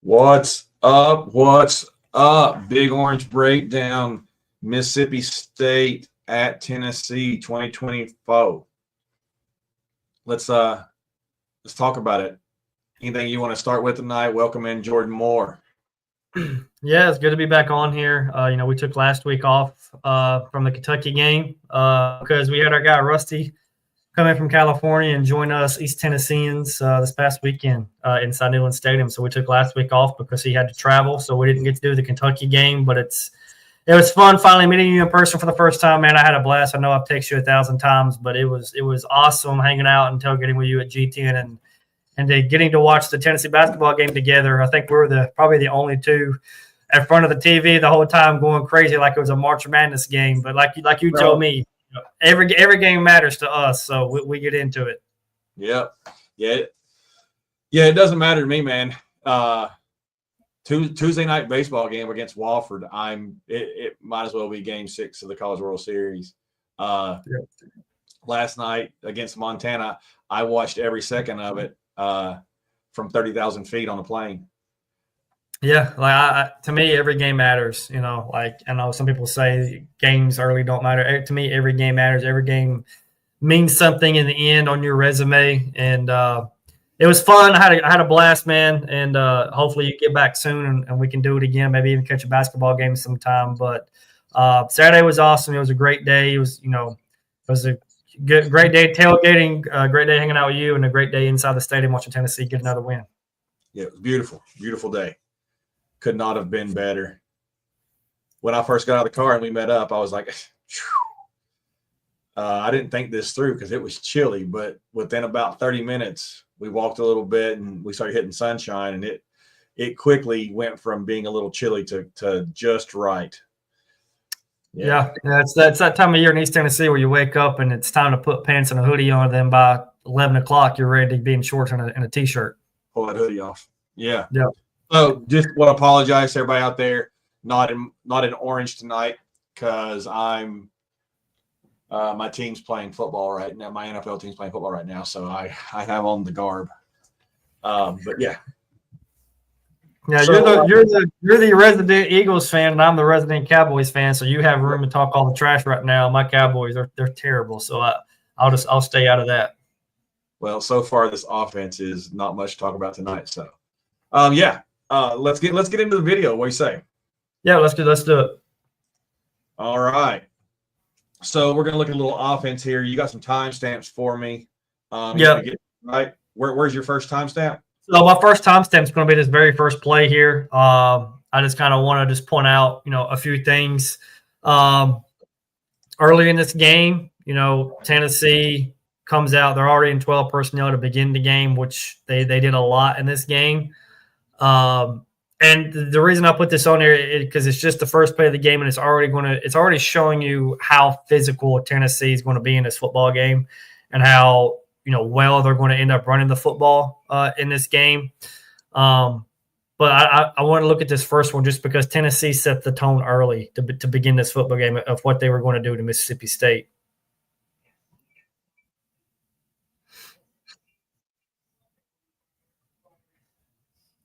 What's up? What's up? Big Orange Breakdown, Mississippi State at Tennessee 2024. Let's talk about it. Anything you want to start with tonight? Welcome in Jordan Moore. Yeah, it's good to be back on here. We took last week off from the Kentucky game because we had our guy Rusty come in from California and join us East Tennesseans this past weekend inside Neyland Stadium. So we took last week off because he had to travel, so we didn't get to do the Kentucky game. But it was fun finally meeting you in person for the first time, man. I had a blast. I know I've texted you 1,000 times, but it was awesome hanging out and tailgating with you at G10 and getting to watch the Tennessee basketball game together. I think we were probably the only two in front of the TV the whole time going crazy like it was a March Madness game. But like you told me, every game matters to us, so we get into it. Yep. Yeah. It doesn't matter to me, man. Tuesday night baseball game against Wofford. It might as well be Game 6 of the College World Series. Last night against Montana, I watched every second of it from 30,000 feet on a plane. Yeah, to me, every game matters. I know some people say games early don't matter. To me, every game matters. Every game means something in the end on your resume. And it was fun. I had a blast, man. And hopefully you get back soon and we can do it again. Maybe even catch a basketball game sometime. But Saturday was awesome. It was a great day. It was a great day tailgating, great day hanging out with you, and a great day inside the stadium watching Tennessee get another win. Yeah, it was beautiful. Beautiful day. Could not have been better. When I first got out of the car and we met up, I was like, I didn't think this through because it was chilly, but within about 30 minutes, we walked a little bit and we started hitting sunshine, and it quickly went from being a little chilly to just right. Yeah, it's that time of year in East Tennessee where you wake up and it's time to put pants and a hoodie on. Then by 11 o'clock, you're ready to be in shorts and a T-shirt. Pull that hoodie off. Yeah. Yeah. So just want to apologize to everybody out there. Not in orange tonight because I'm my team's playing football right now. My NFL team's playing football right now, so I have on the garb. But yeah. Yeah, so, you're the resident Eagles fan, and I'm the resident Cowboys fan. So you have room to talk all the trash right now. My Cowboys they're terrible, so I'll stay out of that. Well, so far this offense is not much to talk about tonight. So, let's get into the video. What do you say? Yeah, let's do it. All right. So we're gonna look at a little offense here. You got some timestamps for me. Right. Where's your first timestamp? So my first timestamp is going to be this very first play here. I just kind of want to point out, a few things. Early in this game, Tennessee comes out. They're already in 12 personnel to begin the game, which they did a lot in this game. And the reason I put this on here is because it's just the first play of the game, and it's already showing you how physical Tennessee is going to be in this football game, and how well they're going to end up running the football in this game. But I want to look at this first one just because Tennessee set the tone early to begin this football game of what they were going to do to Mississippi State.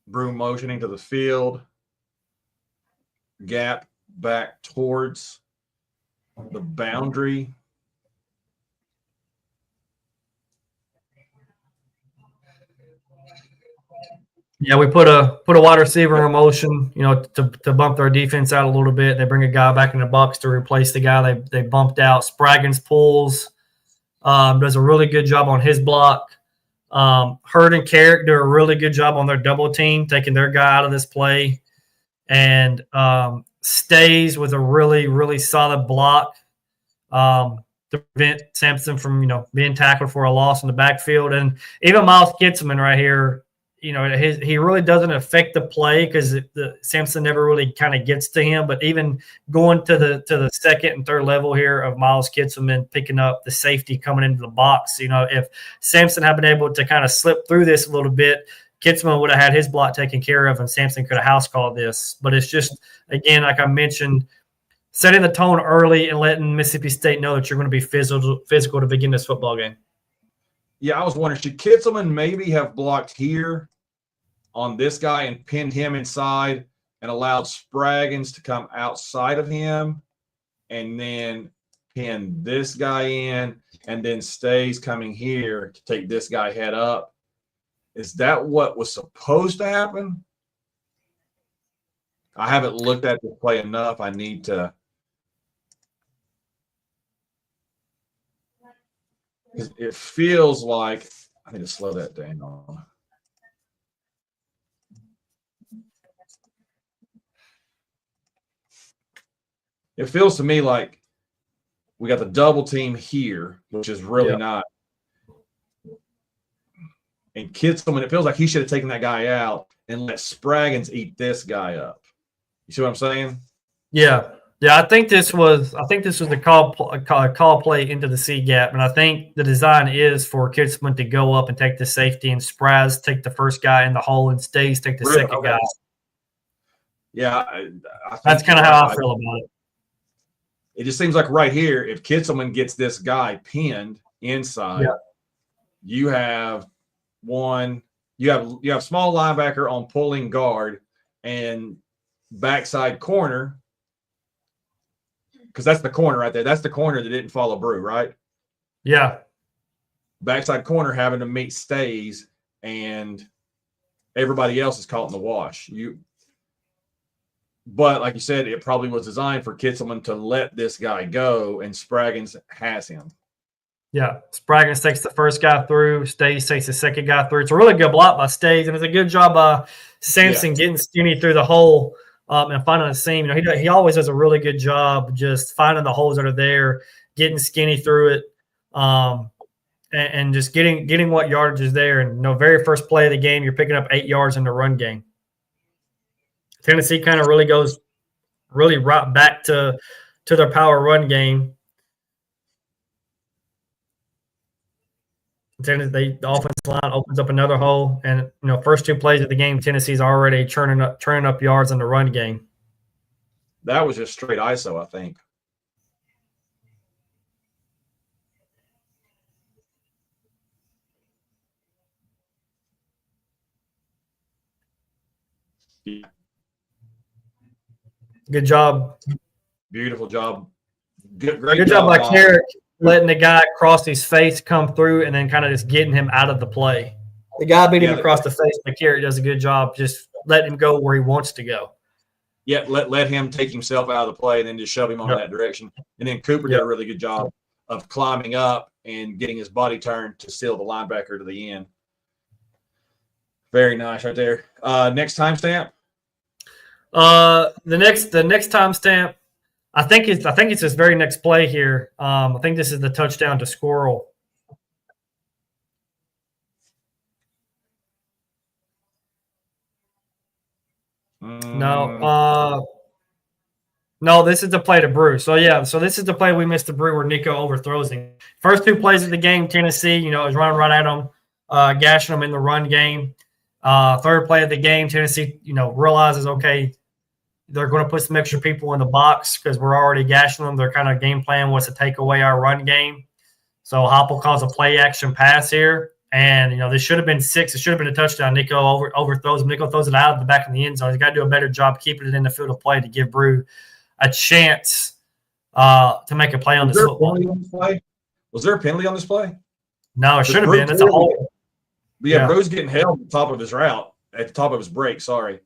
Broom motioning to the field. Gap back towards the boundary. Yeah, we put a wide receiver in motion, to bump their defense out a little bit. They bring a guy back in the box to replace the guy they bumped out. Spraggins pulls, does a really good job on his block. Hurd and Carrick do a really good job on their double team, taking their guy out of this play, and stays with a really, really solid block to prevent Sampson from being tackled for a loss in the backfield. And even Miles Kitselman right here, he really doesn't affect the play because the Sampson never really kind of gets to him. But even going to the second and third level here of Miles Kitselman picking up the safety coming into the box, if Sampson had been able to kind of slip through this a little bit, Kitselman would have had his block taken care of, and Sampson could have house called this. But it's just, again, like I mentioned, setting the tone early and letting Mississippi State know that you're going to be physical to begin this football game. Yeah, I was wondering, should Kitselman maybe have blocked here on this guy and pinned him inside and allowed Spraggins to come outside of him and then pin this guy in and then stays coming here to take this guy head up. Is that what was supposed to happen? I haven't looked at the play enough. I need to. It feels like I need to slow that down. It feels to me like we got the double team here, which is really not. And Kitselman, it feels like he should have taken that guy out and let Spraggins eat this guy up. You see what I'm saying? Yeah. Yeah, I think this was the call play into the C gap, and I think the design is for Kitselman to go up and take the safety, and Spraz take the first guy in the hole, and Stays take the second guy. Yeah, that's kind of how I feel about it. It just seems like right here, if Kitselman gets this guy pinned inside, you have small linebacker on pulling guard and backside corner. Because that's the corner right there. That's the corner that didn't follow Brew, right? Yeah. Backside corner having to meet Stays, and everybody else is caught in the wash. But like you said, it probably was designed for Kitselman to let this guy go, and Spraggins has him. Yeah. Spraggins takes the first guy through. Stays takes the second guy through. It's a really good block by Stays, and it's a good job by Sampson getting Skinny through the hole. And finding a seam. He always does a really good job just finding the holes that are there, getting Skinny through it, and just getting what yardage is there. And very first play of the game, you're picking up 8 yards in the run game. Tennessee kind of really goes right back to their power run game. The offensive line opens up another hole, and first 2 plays of the game, Tennessee's already churning up yards in the run game. That was just straight ISO, I think. Yeah. Good job. Beautiful job. Great job by Carrick, letting the guy cross his face, come through, and then kind of just getting him out of the play. The guy beat him across the face, but Carrick does a good job just letting him go where he wants to go. Yeah, let him take himself out of the play and then just shove him on that direction. And then Cooper did a really good job of climbing up and getting his body turned to seal the linebacker to the end. Very nice right there. Next timestamp? The next timestamp, I think it's this very next play here. I think this is the touchdown to Squirrel. No, this is the play to Brew. So this is the play we missed the Brew where Nico overthrows him. First 2 plays of the game, Tennessee, is running right at him, gashing them in the run game. Third play of the game, Tennessee, realizes, okay, they're going to put some extra people in the box because we're already gashing them. Their kind of game plan was to take away our run game. So Hopple calls a play action pass here. And, this should have been 6. It should have been a touchdown. Nico overthrows him. Nico throws it out of the back of the end zone. He's got to do a better job keeping it in the field of play to give Brew a chance to make a play on this football. Was there a penalty on this play? No, it should have been. It's a hole. Yeah, Brew's getting held at the top of his route, at the top of his break, sorry.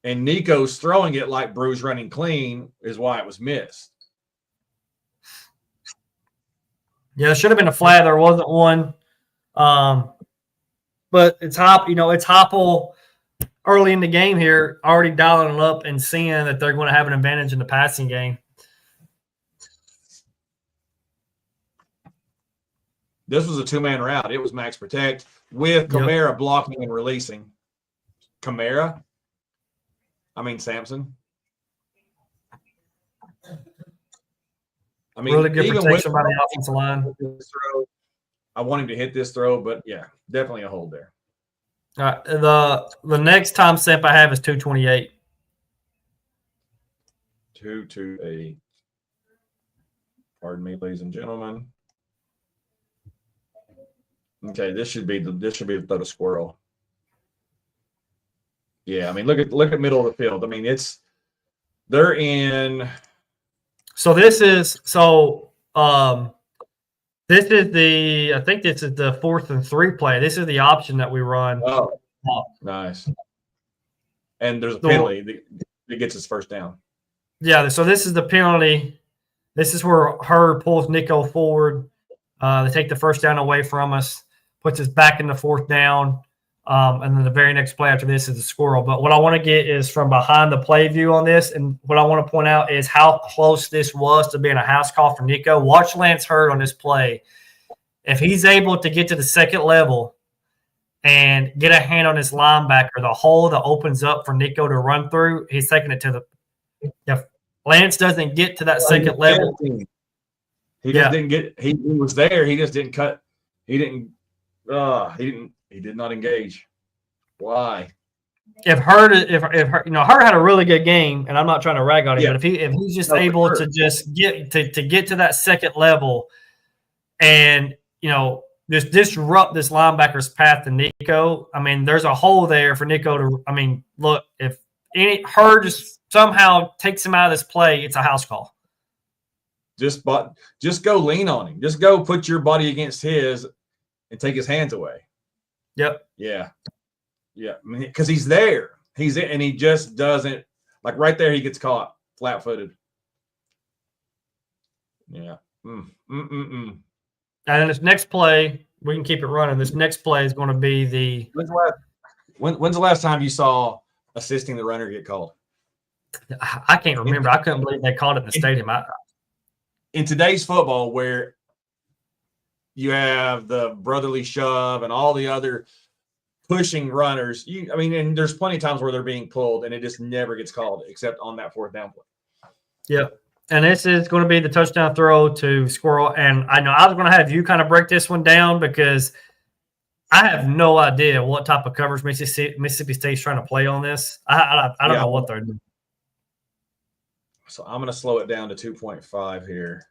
And Nico's throwing it like Brew's running clean is why it was missed. Yeah, there should have been a flag. There wasn't one. But it's Hopple early in the game here, already dialing it up and seeing that they're going to have an advantage in the passing game. This was a 2-man route. It was max protect with Kamara blocking and releasing. Sampson. Really good protection by the offensive line. I want him to hit this throw, but definitely a hold there. All right, the next timestamp I have is 2:28. 2:28. Pardon me, ladies and gentlemen. Okay, this should be the throw to Squirrel. Yeah, I mean, look at middle of the field. I mean, they're in. So this is I think this is the 4th and 3 play. This is the option that we run. Oh, nice. And there's a penalty that gets his first down. Yeah, so this is the penalty. This is where Hurd pulls Nico forward. They take the first down away from us, puts us back in the 4th down. And then the very next play after this is the squirrel. But what I want to get is from behind the play view on this. And what I want to point out is how close this was to being a house call for Nico. Watch Lance Hurd on this play. If he's able to get to the second level and get a hand on his linebacker, the hole that opens up for Nico to run through, he's taking it to the – if Lance doesn't get to that second level – he just didn't get – he was there. He just didn't cut – he did not engage. Why? If Hurd, Hurd had a really good game, and I'm not trying to rag on him, but if he's just able to just get to that second level, and just disrupt this linebacker's path to Nico, I mean, there's a hole there for Nico to. I mean, look, if Hurd just somehow takes him out of this play, it's a house call. Just go lean on him. Just go put your body against his and take his hands away. Yep. Yeah. I mean, because he's there. He's in, and he just doesn't, like right there, he gets caught flat-footed. Yeah. And then this next play, we can keep it running. This next play is going to be the. When's the last time you saw assisting the runner get called? I can't remember. I couldn't believe they called it in the stadium. In today's football, where you have the brotherly shove and all the other pushing runners, and there's plenty of times where they're being pulled and it just never gets called except on that 4th down play. Yep. And this is going to be the touchdown throw to Squirrel. And I know I was going to have you kind of break this one down because I have no idea what type of coverage Mississippi State's trying to play on this. I don't know what they're doing. So I'm going to slow it down to 2.5 here.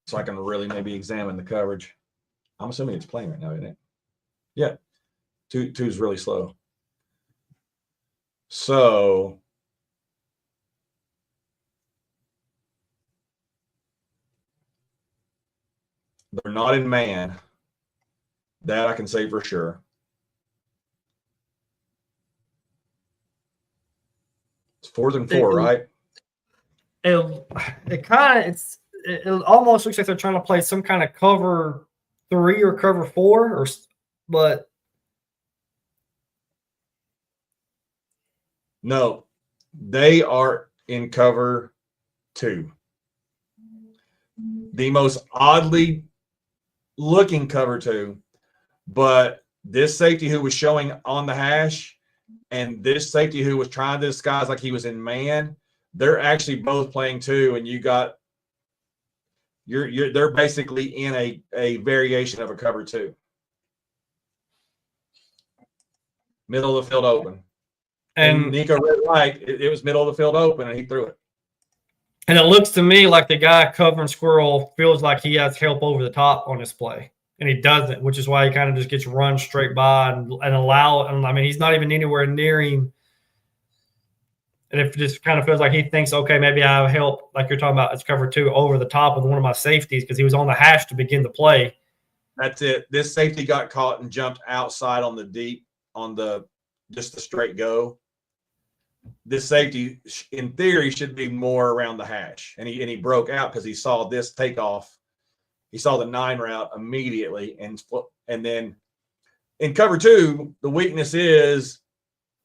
So I can really maybe examine the coverage. I'm assuming it's playing right now, isn't it? Yeah. 2's really slow. So they're not in man. That I can say for sure. It's 4th and 4, right? It almost looks like they're trying to play some kind of cover 3 or cover 4, but no, they are in cover 2. The most oddly looking cover 2, but this safety who was showing on the hash and this safety who was trying to disguise like he was in man, they're actually both playing 2, and you got they're basically in a variation of a cover 2. Middle of the field open. And Nico read right. It was middle of the field open, and he threw it. And it looks to me like the guy covering Squirrel feels like he has help over the top on this play, and he doesn't, which is why he kind of just gets run straight by and allow. And I mean, he's not even anywhere near him. And it just kind of feels like he thinks, okay, maybe I have help, like you're talking about, it's cover 2 over the top of one of my safeties because he was on the hash to begin the play. That's it. This safety got caught and jumped outside on the deep, just the straight go. This safety, in theory, should be more around the hash. And he broke out because he saw this takeoff. He saw the 9 route immediately. And then in cover 2, the weakness is,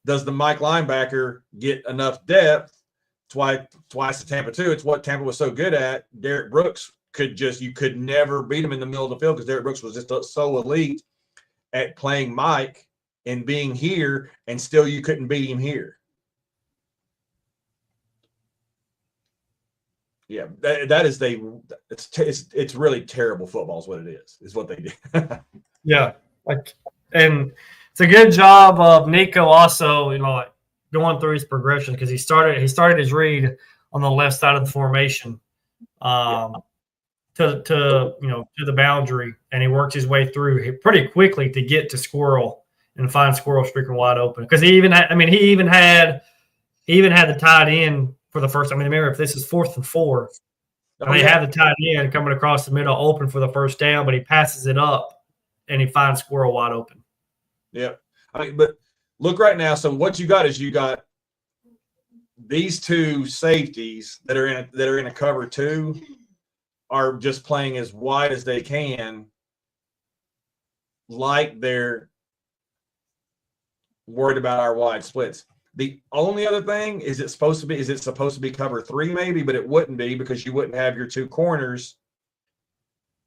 does the Mike linebacker get enough depth? Twice to Tampa 2. It's what Tampa was so good at. Derek Brooks you could never beat him in the middle of the field because Derek Brooks was just so elite at playing Mike and being here, and still you couldn't beat him here. Yeah, it's really terrible football is what it is what they do. Yeah. And it's a good job of Nico also, going through his progression because he started his read on the left side of the formation. to the boundary, and he worked his way through pretty quickly to get to Squirrel and find Squirrel streaking wide open. Because he even had the tight end for the first. I mean, remember, if this is 4th and 4, and they have the tight end coming across the middle open for the first down, but he passes it up and he finds Squirrel wide open. Yeah. I mean, but look right now. So what you got is you got these two safeties that are in a cover 2 are just playing as wide as they can, like they're worried about our wide splits. The only other thing is it supposed to be cover 3 maybe, but it wouldn't be because you wouldn't have your 2 corners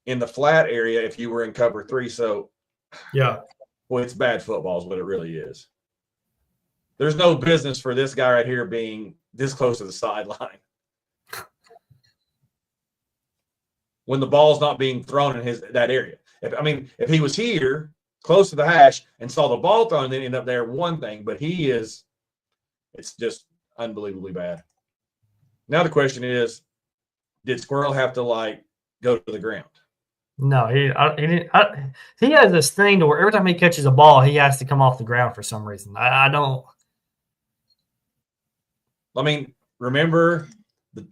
in the flat area if you were in cover 3. So yeah, well, it's bad football is what it really is. There's no business for this guy right here being this close to the sideline when the ball's not being thrown in that area. If he was here close to the hash and saw the ball thrown and then end up there, one thing, but it's just unbelievably bad. Now the question is, did Squirrel have to go to the ground? No, he didn't. He has this thing to where every time he catches a ball, he has to come off the ground for some reason. I don't. I mean, remember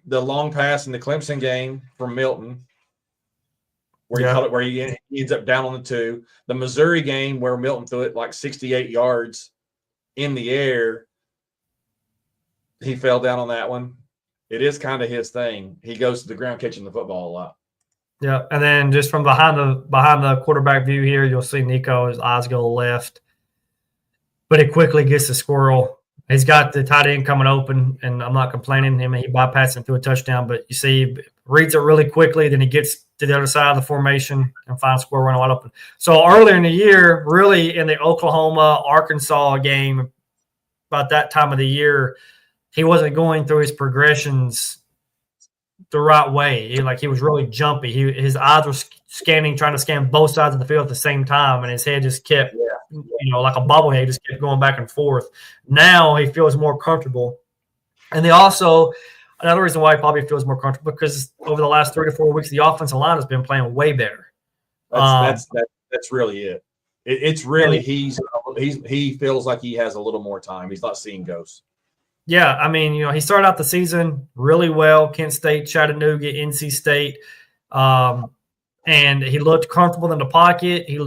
the long pass in the Clemson game from Milton, where he ends up down on the 2. The Missouri game where Milton threw it 68 yards in the air. He fell down on that one. It is kind of his thing. He goes to the ground catching the football a lot. Yeah, and then just from behind the quarterback view here, you'll see Nico, his eyes go left. But he quickly gets the Squirrel. He's got the tight end coming open, and I'm not complaining. He bypassed him through a touchdown, but you see he reads it really quickly, then he gets to the other side of the formation and finds Squirrel running wide open. So earlier in the year, really in the Oklahoma-Arkansas game, about that time of the year, he wasn't going through his progressions the right way. He was really jumpy. His eyes were trying to scan both sides of the field at the same time, and his head just kept, like a bobblehead, just kept going back and forth. Now he feels more comfortable. And another reason why he probably feels more comfortable, because over the last 3 to 4 weeks, the offensive line has been playing way better. That's really it. It's really he feels like he has a little more time. He's not seeing ghosts. Yeah, he started out the season really well. Kent State, Chattanooga, NC State, and he looked comfortable in the pocket. He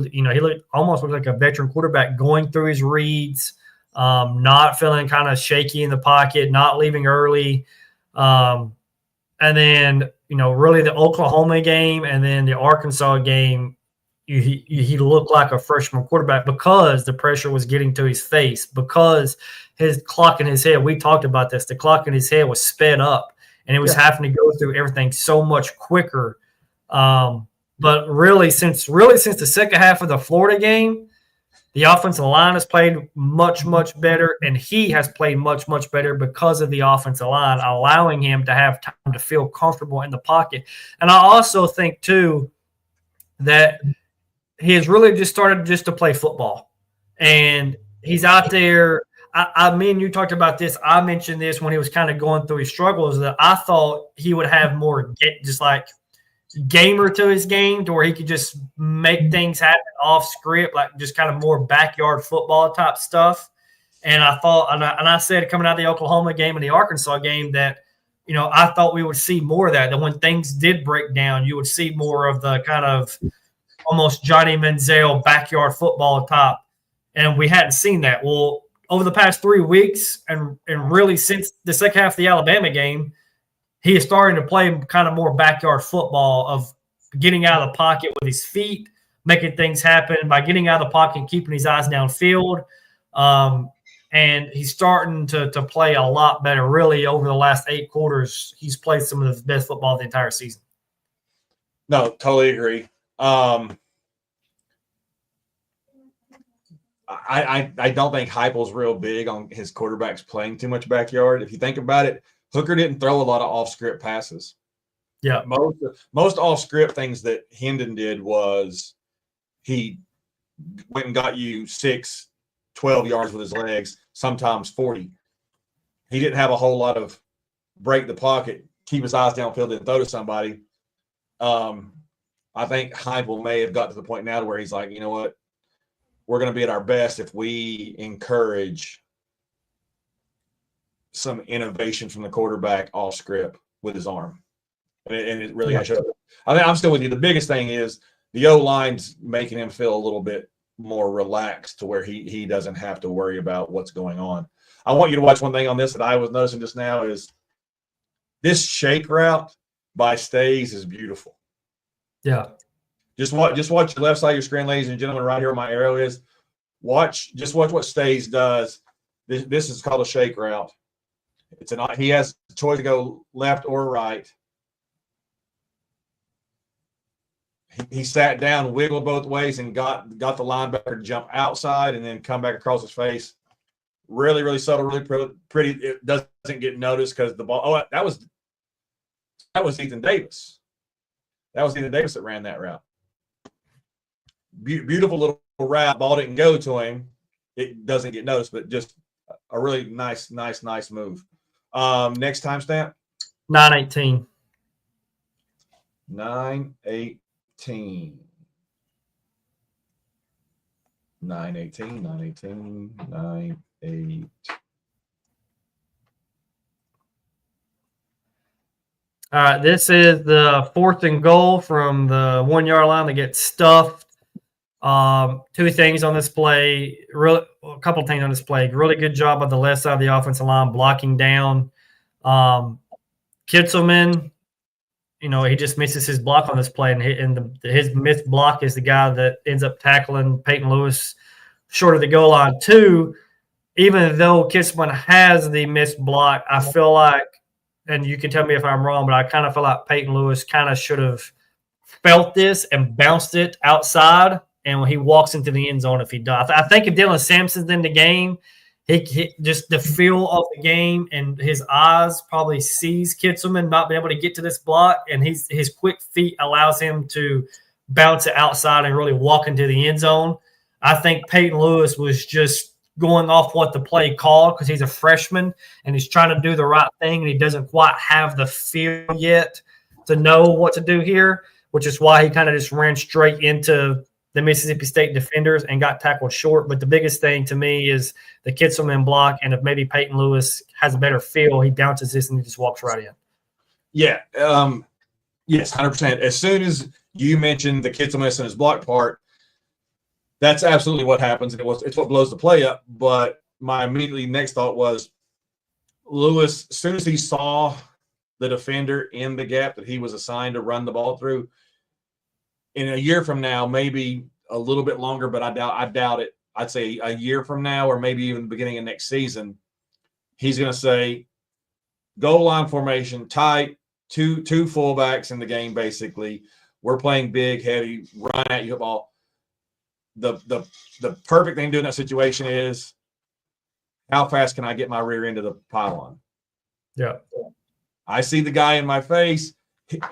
almost looked like a veteran quarterback going through his reads, not feeling kind of shaky in the pocket, not leaving early. And then, really the Oklahoma game and then the Arkansas game, he looked like a freshman quarterback because the pressure was getting to his face, because his clock in his head, we talked about this, the clock in his head was sped up, and it was having to go through everything so much quicker. But really since the second half of the Florida game, the offensive line has played much, much better, and he has played much, much better because of the offensive line, allowing him to have time to feel comfortable in the pocket. And I also think, too, that he has really just started to play football. And he's out there. Me and you talked about this. I mentioned this when he was kind of going through his struggles, that I thought he would have more just like gamer to his game, to where he could just make things happen off script, like just kind of more backyard football type stuff. And I thought, and I said coming out of the Oklahoma game and the Arkansas game that, I thought we would see more of that when things did break down, you would see more of the kind of almost Johnny Manziel backyard football type. And we hadn't seen that. Well, over the past 3 weeks and really since the second half of the Alabama game, he is starting to play kind of more backyard football of getting out of the pocket with his feet, making things happen by getting out of the pocket and keeping his eyes downfield. And he's starting to play a lot better. Really, over the last 8 quarters, he's played some of the best football of the entire season. No, totally agree. I don't think Heupel's real big on his quarterbacks playing too much backyard. If you think about it, Hooker didn't throw a lot of off-script passes. Yeah. Most off-script things that Hendon did was he went and got you 6, 12 yards with his legs, sometimes 40. He didn't have a whole lot of break the pocket, keep his eyes downfield and throw to somebody. I think Heupel may have got to the point now where he's like, you know what, we're going to be at our best if we encourage some innovation from the quarterback off script with his arm. And it really showed. I mean, I'm still with you. The biggest thing is the O-line's making him feel a little bit more relaxed to where he doesn't have to worry about what's going on. I want you to watch one thing on this that I was noticing just now is this shake route by Stays is beautiful. Yeah. Just watch the left side of your screen, ladies and gentlemen, right here where my arrow is. Watch what Stays does. This is called a shake route. He has the choice to go left or right. He sat down, wiggled both ways, and got the linebacker to jump outside and then come back across his face. Really, really subtle, really pretty. It doesn't get noticed because the ball. Oh, that was Ethan Davis. That was Ethan Davis that ran that route. Beautiful little route. Ball didn't go to him. It doesn't get noticed, but just a really nice move. Next timestamp. 9:18. 9:18. 9:18. All right, this is the 4th and goal from the 1 yard line that gets stuffed. Two things on this play, a couple of things on this play. Really good job on the left side of the offensive line blocking down. Kitzelman, he just misses his block on this play, and his missed block is the guy that ends up tackling Peyton Lewis short of the goal line. 2, even though Kitzelman has the missed block, I feel like, and you can tell me if I'm wrong, but I kind of feel like Peyton Lewis kind of should have felt this and bounced it outside. And when he walks into the end zone, if he does, I think if Dylan Sampson's in the game, he just the feel of the game and his eyes probably sees Kitzelman not being able to get to this block, and his quick feet allows him to bounce it outside and really walk into the end zone. I think Peyton Lewis was just going off what the play called because he's a freshman and he's trying to do the right thing, and he doesn't quite have the feel yet to know what to do here, which is why he kind of just ran straight into the Mississippi State defenders and got tackled short. But the biggest thing to me is the Kitzelman block, and if maybe Peyton Lewis has a better feel, he bounces this and he just walks right in. Yeah. Yes, 100%. As soon as you mentioned the Kitzelman and his block part, that's absolutely what happens. It's what blows the play up. But my immediately next thought was Lewis, as soon as he saw the defender in the gap that he was assigned to run the ball through, in a year from now, maybe a little bit longer, but I doubt it. I'd say a year from now, or maybe even the beginning of next season, he's going to say, goal line formation, tight, two fullbacks in the game, basically. We're playing big, heavy, run at you ball. The perfect thing to do in that situation is how fast can I get my rear end of the pylon? Yeah. I see the guy in my face,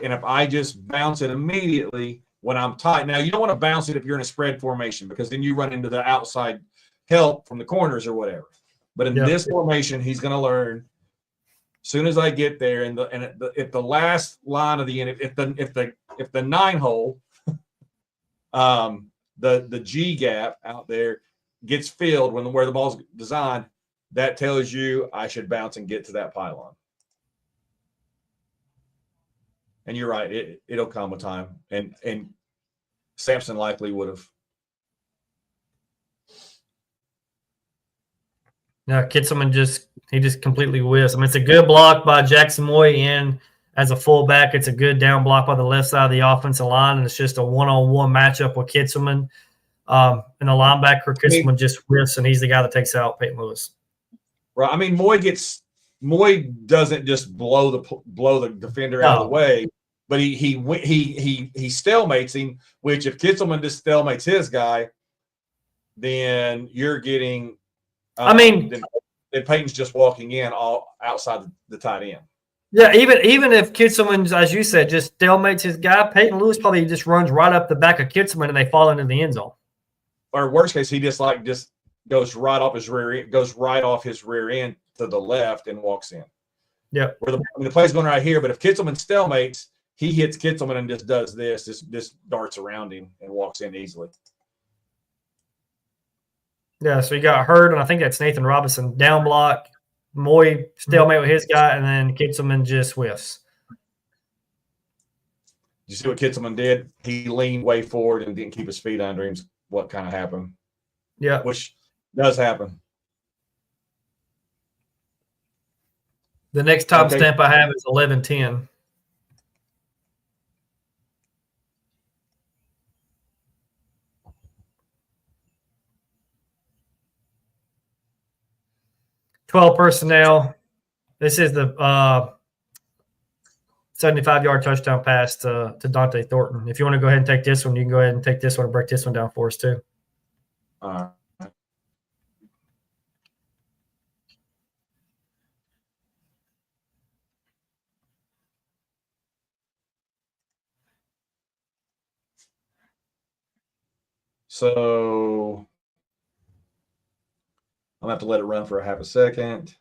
and if I just bounce it immediately when I'm tight. Now, you don't want to bounce it if you're in a spread formation because then you run into the outside help from the corners or whatever. But in this formation, he's going to learn as soon as I get there, if the last line of the end, if the 9 hole, the G gap out there gets filled where the ball's designed, that tells you I should bounce and get to that pylon. And you're right, it'll come with time. And Sampson likely would have. Yeah, Kitzelman just completely whiffs. I mean, it's a good block by Jackson Moy in as a fullback. It's a good down block by the left side of the offensive line, and it's just a one-on-one matchup with Kitzelman. And the linebacker, Kitzelman just whiffs, and he's the guy that takes out Peyton Lewis. Right. I mean, Moy doesn't just blow the defender out of the way, but he stalemates him. Which if Kitzelman just stalemates his guy, then you're getting. Then Peyton's just walking in all outside the tight end. Yeah, even if Kitzelman, as you said, just stalemates his guy, Peyton Lewis probably just runs right up the back of Kitzelman and they fall into the end zone. Or worst case, he just goes right off his rear end to the left and walks in. Yeah. The play's going right here, but if Kitzelman stalemates, He hits Kitzelman and just does this, just darts around him and walks in easily. Yeah, so you got Hurd, and I think that's Nathan Robinson down block. Moy stalemate with his guy, and then Kitzelman just whiffs. You see what Kitzelman did? He leaned way forward and didn't keep his feet under him. What kind of happened? Yeah. Which does happen. The next timestamp I have is 11:10. "12 personnel." This is the 75-yard touchdown pass to Dante Thornton. If you want to go ahead and take this one, you can go ahead and take this one and break this one down for us too. So I'm going to have to let it run for a half a second.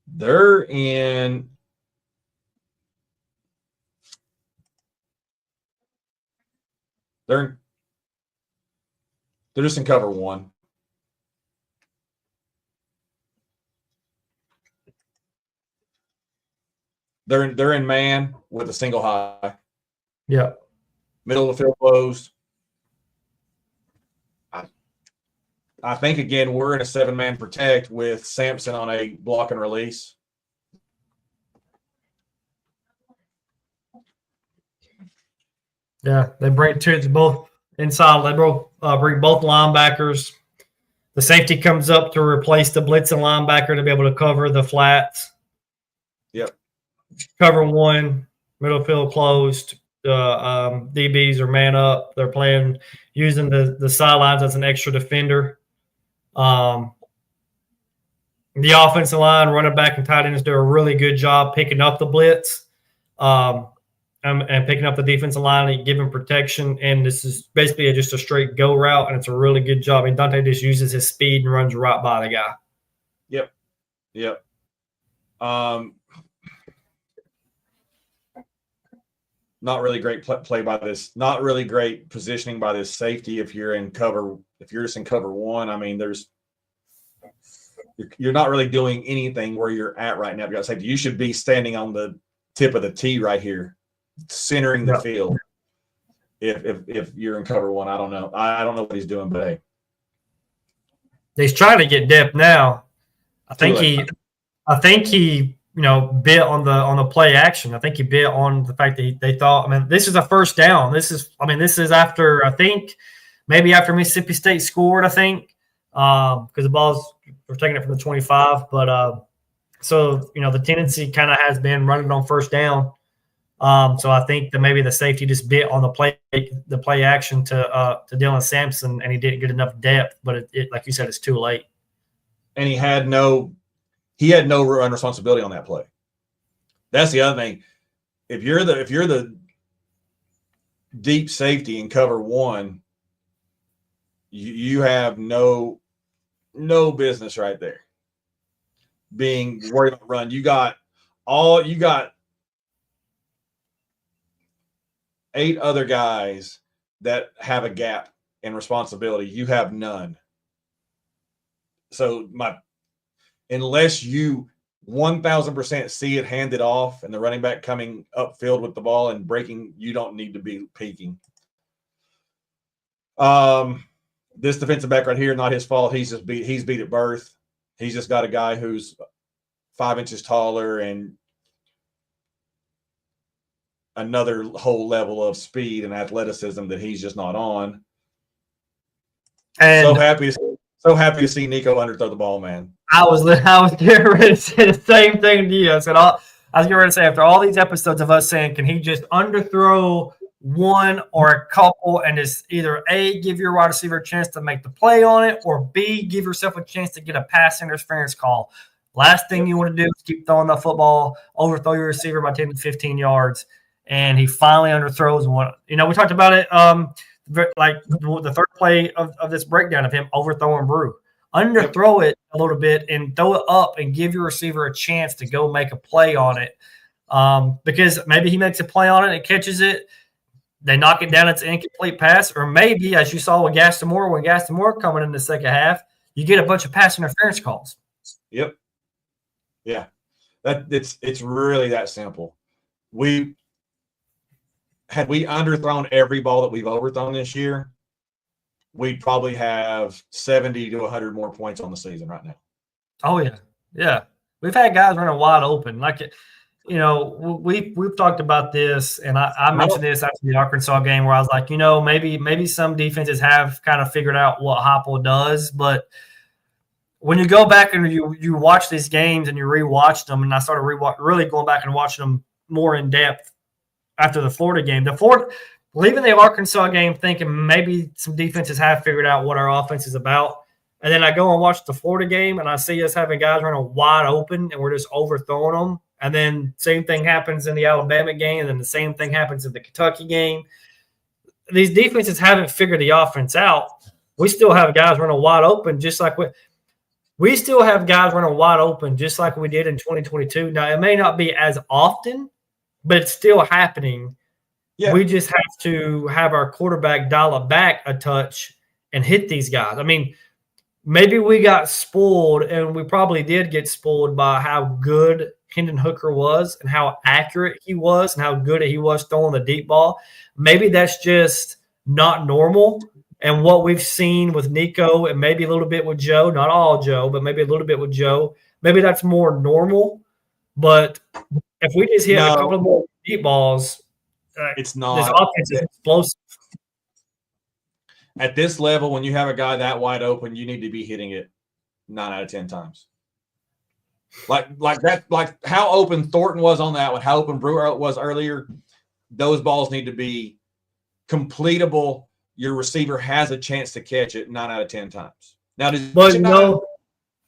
They're just in cover one. They're in man with a single high. Yeah. Middle of the field closed. I think, again, we're in a 7-man protect with Sampson on a block and release. Yeah, they bring both inside. They bring both linebackers. The safety comes up to replace the blitzing linebacker to be able to cover the flats. Yep. Cover one, middle field closed. The DBs are man up. They're playing using the sidelines as an extra defender. The offensive line, running back, and tight ends do a really good job picking up the blitz and picking up the defensive line and giving protection. And this is basically just a straight go route, and it's a really good job. And Dante just uses his speed and runs right by the guy. Yep. Not really great play by this. Not really great positioning by this safety. If you're just in cover one, I mean, you're not really doing anything where you're at right now. You got safety. You should be standing on the tip of the tee right here, centering the field. If you're in cover one, I don't know. I don't know what he's doing, but hey, he's trying to get depth now. I think he bit on the play action. I think he bit on the fact that they thought, I mean, this is a first down. This is after, I think, maybe after Mississippi State scored, I think, because we're taking it from the 25. But so, the tendency kind of has been running on first down. So I think that maybe the safety just bit on the play action to Dylan Sampson, and he didn't get enough depth. But it like you said, it's too late. And he had no run responsibility on that play. That's the other thing. If you're the deep safety in cover one, you have no business right there being worried about run. You got 8 other guys that have a gap in responsibility. You have none. So unless you 1,000% see it handed off and the running back coming upfield with the ball and breaking, you don't need to be peeking. This defensive back right here, not his fault. He's beat at birth. He's just got a guy who's 5 inches taller and another whole level of speed and athleticism that he's just not on. And so happy to see Nico underthrow the ball, man. I was getting ready to say the same thing to you. I was getting ready to say, after all these episodes of us saying, can he just underthrow one or a couple and just either A, give your wide receiver a chance to make the play on it, or B, give yourself a chance to get a pass interference call. Last thing you want to do is keep throwing the football, overthrow your receiver by 10 to 15 yards. And he finally underthrows one. We talked about it like the third play of this breakdown of him overthrowing Brew. Underthrow it a little bit and throw it up and give your receiver a chance to go make a play on it. Because maybe he makes a play on it and catches it. They knock it down. It's an incomplete pass. Or maybe, as you saw with Gaston Moore, when Gaston Moore coming in the second half, you get a bunch of pass interference calls. Yep. Yeah. It's really that simple. Had we underthrown every ball that we've overthrown this year, we'd probably have 70 to 100 more points on the season right now. Oh, yeah. Yeah. We've had guys running wide open. Like, you know, we've talked about this, and I mentioned this after the Arkansas game where I was like, you know, maybe some defenses have kind of figured out what Heupel does, but when you go back and you watch these games and you rewatch them, and I started really going back and watching them more in depth after the Florida game. Leaving the Arkansas game thinking maybe some defenses have figured out what our offense is about. And then I go and watch the Florida game, and I see us having guys running wide open, and we're just overthrowing them. And then same thing happens in the Alabama game, and then the same thing happens in the Kentucky game. These defenses haven't figured the offense out. We still have guys running wide open just like we still have guys running wide open just like we did in 2022. Now, it may not be as often, but it's still happening. Yeah. We just have to have our quarterback dial it back a touch and hit these guys. I mean, maybe we got spoiled, and we probably did get spoiled by how good Hendon Hooker was and how accurate he was and how good he was throwing the deep ball. Maybe that's just not normal. And what we've seen with Nico and maybe a little bit with Joe, not all Joe, but maybe a little bit with Joe, maybe that's more normal. But if we just hit a couple of more deep balls, it's not. This offense is explosive. At this level, when you have a guy that wide open, you need to be hitting it 9 out of 10 times. Like how open Thornton was on that one, how open Brewer was earlier. Those balls need to be completable. Your receiver has a chance to catch it 9 out of 10 times. Now,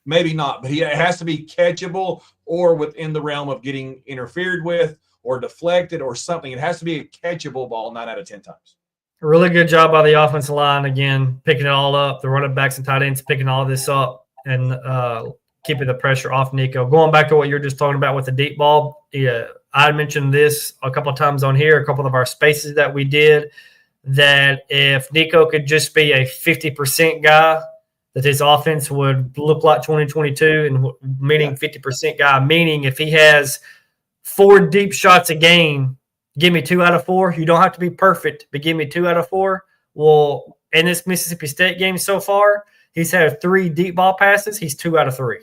maybe not, but it has to be catchable or within the realm of getting interfered with or deflected or something. It has to be a catchable ball 9 out of 10 times. A really good job by the offensive line, again, picking it all up. The running backs and tight ends picking all this up and keeping the pressure off Nico. Going back to what you're just talking about with the deep ball, I mentioned this a couple of times on here, a couple of our spaces that we did, that if Nico could just be a 50% guy, that his offense would look like 2022, and meaning 50% guy, meaning if he has 4 deep shots a game, give me 2 out of 4. You don't have to be perfect, but give me 2 out of 4. Well, in this Mississippi State game so far, he's had 3 deep ball passes. He's 2 out of 3.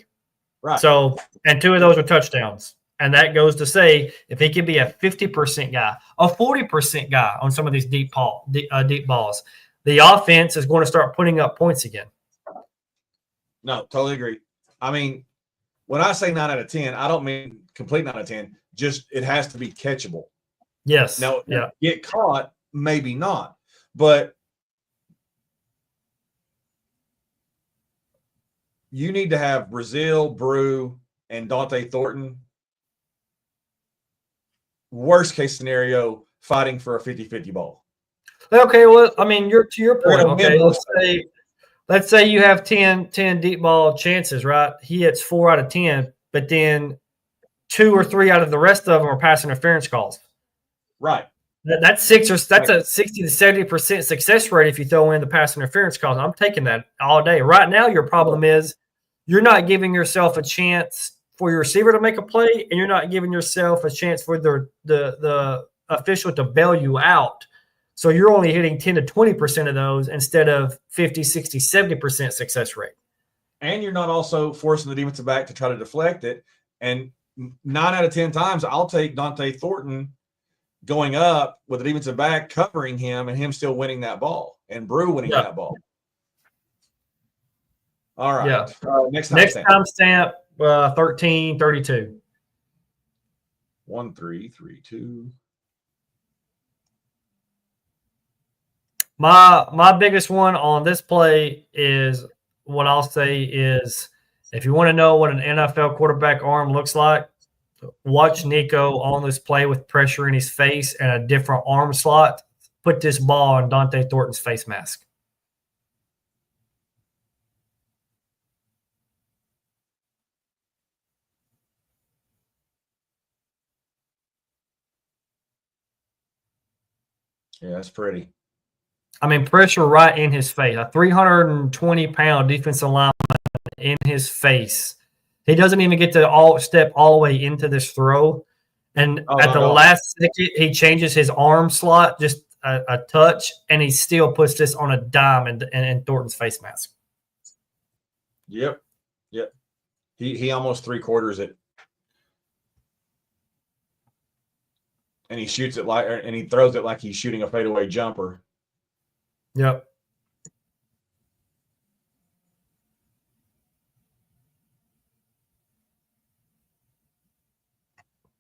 Right. So, and 2 of those are touchdowns. And that goes to say, if he can be a 50% guy, a 40% guy on some of these deep balls, the offense is going to start putting up points again. No, totally agree. I mean, when I say 9 out of 10, I don't mean complete 9 out of 10. Just it has to be catchable. Yes. Now, get caught, maybe not. But you need to have Brazile, Brew, and Dante Thornton, worst case scenario, fighting for a 50-50 ball. Okay, well, I mean, to your point, okay, let's say you have 10 deep ball chances, right? He hits 4 out of 10, but then 2 or 3 out of the rest of them are pass interference calls. Right. That's a 60 to 70% success rate if you throw in the pass interference calls. I'm taking that all day. Right now, your problem is you're not giving yourself a chance for your receiver to make a play, and you're not giving yourself a chance for the official to bail you out. So you're only hitting 10 to 20% of those instead of 50, 60, 70% success rate. And you're not also forcing the defensive back to try to deflect it. And 9 out of 10 times, I'll take Dante Thornton going up with the defensive back covering him and him still winning that ball and Brew winning that ball. All right. Yeah. Next time stamp. 13-32. 1-3-3-2. My biggest one on this play is what I'll say is, if you want to know what an NFL quarterback arm looks like, watch Nico on this play with pressure in his face and a different arm slot put this ball on Dante Thornton's face mask. Yeah, that's pretty. I mean, pressure right in his face. A 320-pound defensive lineman in his face. He doesn't even get to step all the way into this throw. And at the last second, he changes his arm slot just a touch, and he still puts this on a dime in Thornton's face mask. Yep. He almost 3/4 it. And he shoots it and he throws it like he's shooting a fadeaway jumper. Yep.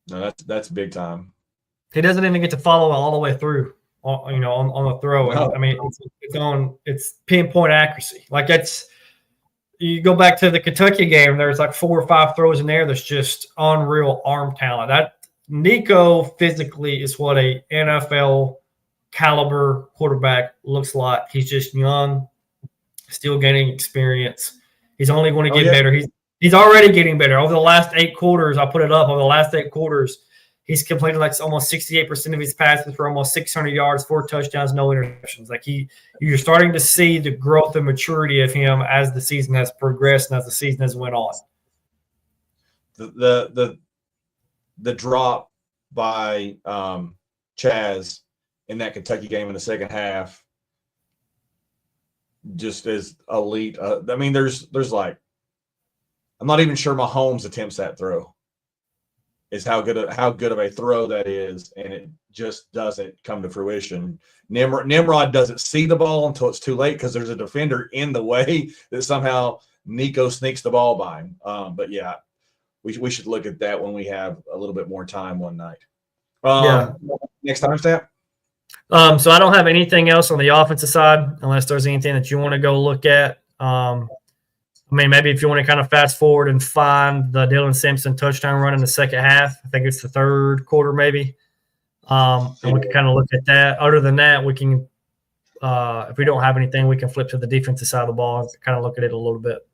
No, that's big time. He doesn't even get to follow it all the way through, on the throw. No. I mean, it's pinpoint accuracy. Like you go back to the Kentucky game, there's like 4 or 5 throws in there that's just unreal arm talent. That Nico physically is what a NFL caliber quarterback looks like. He's just young, still gaining experience. He's only going to get better. He's already getting better. Over the last 8 quarters, I put it up. Over the last 8 quarters, he's completed like almost 68% of his passes for almost 600 yards, 4 touchdowns, no interceptions. Like you're starting to see the growth and maturity of him as the season has progressed and as the season has went on. The drop by Chaz in that Kentucky game in the second half just is elite. I mean, there's like, I'm not even sure Mahomes attempts that throw. Is how good of a throw that is, and it just doesn't come to fruition. Nimrod doesn't see the ball until it's too late because there's a defender in the way that somehow Nico sneaks the ball by him. But yeah, we should look at that when we have a little bit more time one night. Next time stat. So I don't have anything else on the offensive side unless there's anything that you want to go look at. I mean, maybe if you want to kind of fast forward and find the Dylan Simpson touchdown run in the second half, I think it's the third quarter maybe. And we can kind of look at that. Other than that, we can, if we don't have anything, we can flip to the defensive side of the ball and kind of look at it a little bit.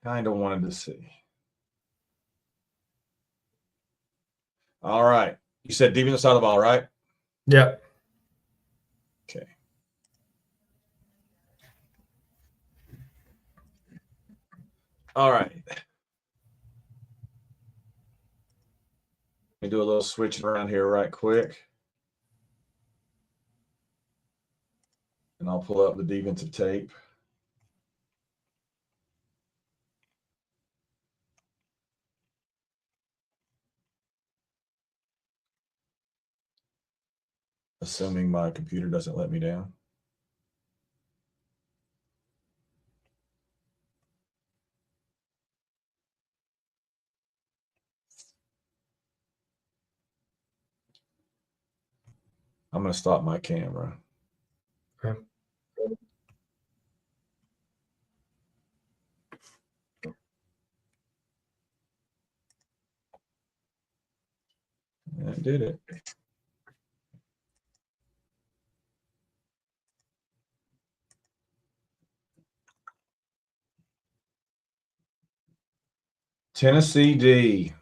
Kind of wanted to see. All right. You said defensive side of the ball, right? Yeah. Okay. All right. Let me do a little switching around here right quick. And I'll pull up the defensive tape. Assuming my computer doesn't let me down. I'm going to stop my camera. Okay. That did it. Tennessee D.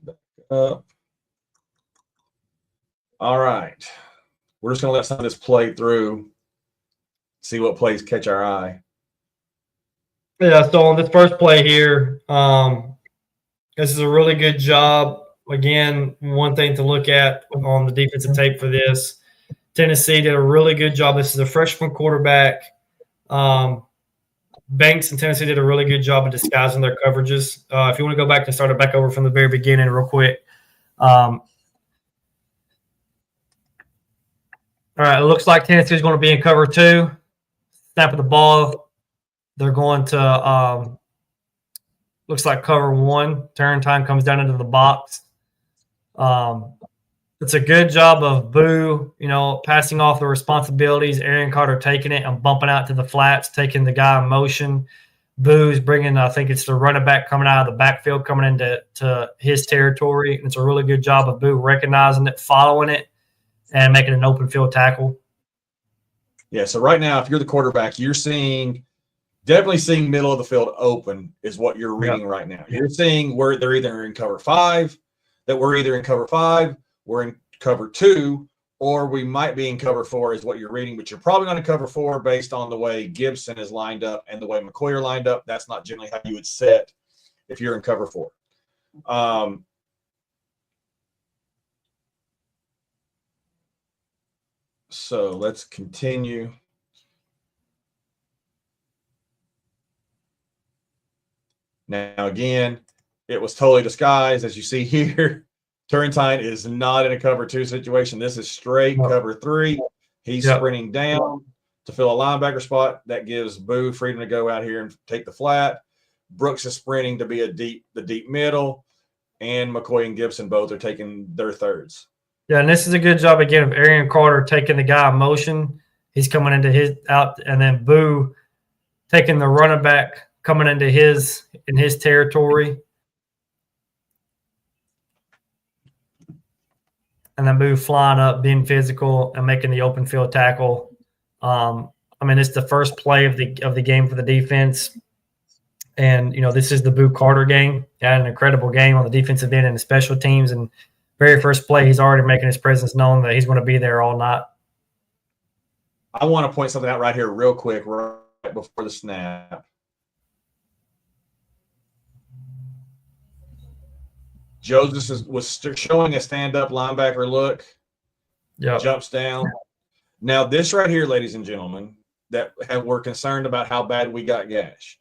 Back up. All right. We're just going to let some of this play through, see what plays catch our eye. Yeah, so on this first play here, this is a really good job. Again, one thing to look at on the defensive tape for this, Tennessee did a really good job. This is a freshman quarterback. Banks and Tennessee did a really good job of disguising their coverages. If you want to go back and start it back over from the very beginning real quick. All right, it looks like Tennessee's going to be in cover 2. Snap of the ball. They're going to looks like cover 1. Turrentine comes down into the box. It's a good job of Boo, passing off the responsibilities. Aaron Carter taking it and bumping out to the flats, taking the guy in motion. Boo's bringing, I think it's the running back coming out of the backfield, coming into his territory. And it's a really good job of Boo recognizing it, following it, and making an open field tackle. Yeah, so right now, if you're the quarterback, you're definitely seeing middle of the field open is what you're reading right now. You're seeing where they're either in cover 5, we're in cover 2, or we might be in cover 4 is what you're reading, but you're probably going to cover 4 based on the way Gibson is lined up and the way McCoy are lined up. That's not generally how you would set if you're in cover 4. So let's continue. Now, again, it was totally disguised. As you see here, Turrentine is not in a cover 2 situation. This is straight cover 3. He's sprinting down to fill a linebacker spot. That gives Boo freedom to go out here and take the flat. Brooks is sprinting to be the deep middle, and McCoy and Gibson both are taking their thirds. Yeah, and this is a good job again of Aaron Carter taking the guy in motion. He's coming into his out, and then Boo taking the running back coming into his territory. And then Boo flying up, being physical, and making the open field tackle. It's the first play of the game for the defense. And, this is the Boo Carter game. He had an incredible game on the defensive end and the special teams. And very first play, he's already making his presence known that he's going to be there all night. I want to point something out right here real quick right before the snap. Joseph was showing a stand-up linebacker look. Yeah, jumps down. Now, this right here, ladies and gentlemen, we're concerned about how bad we got gashed.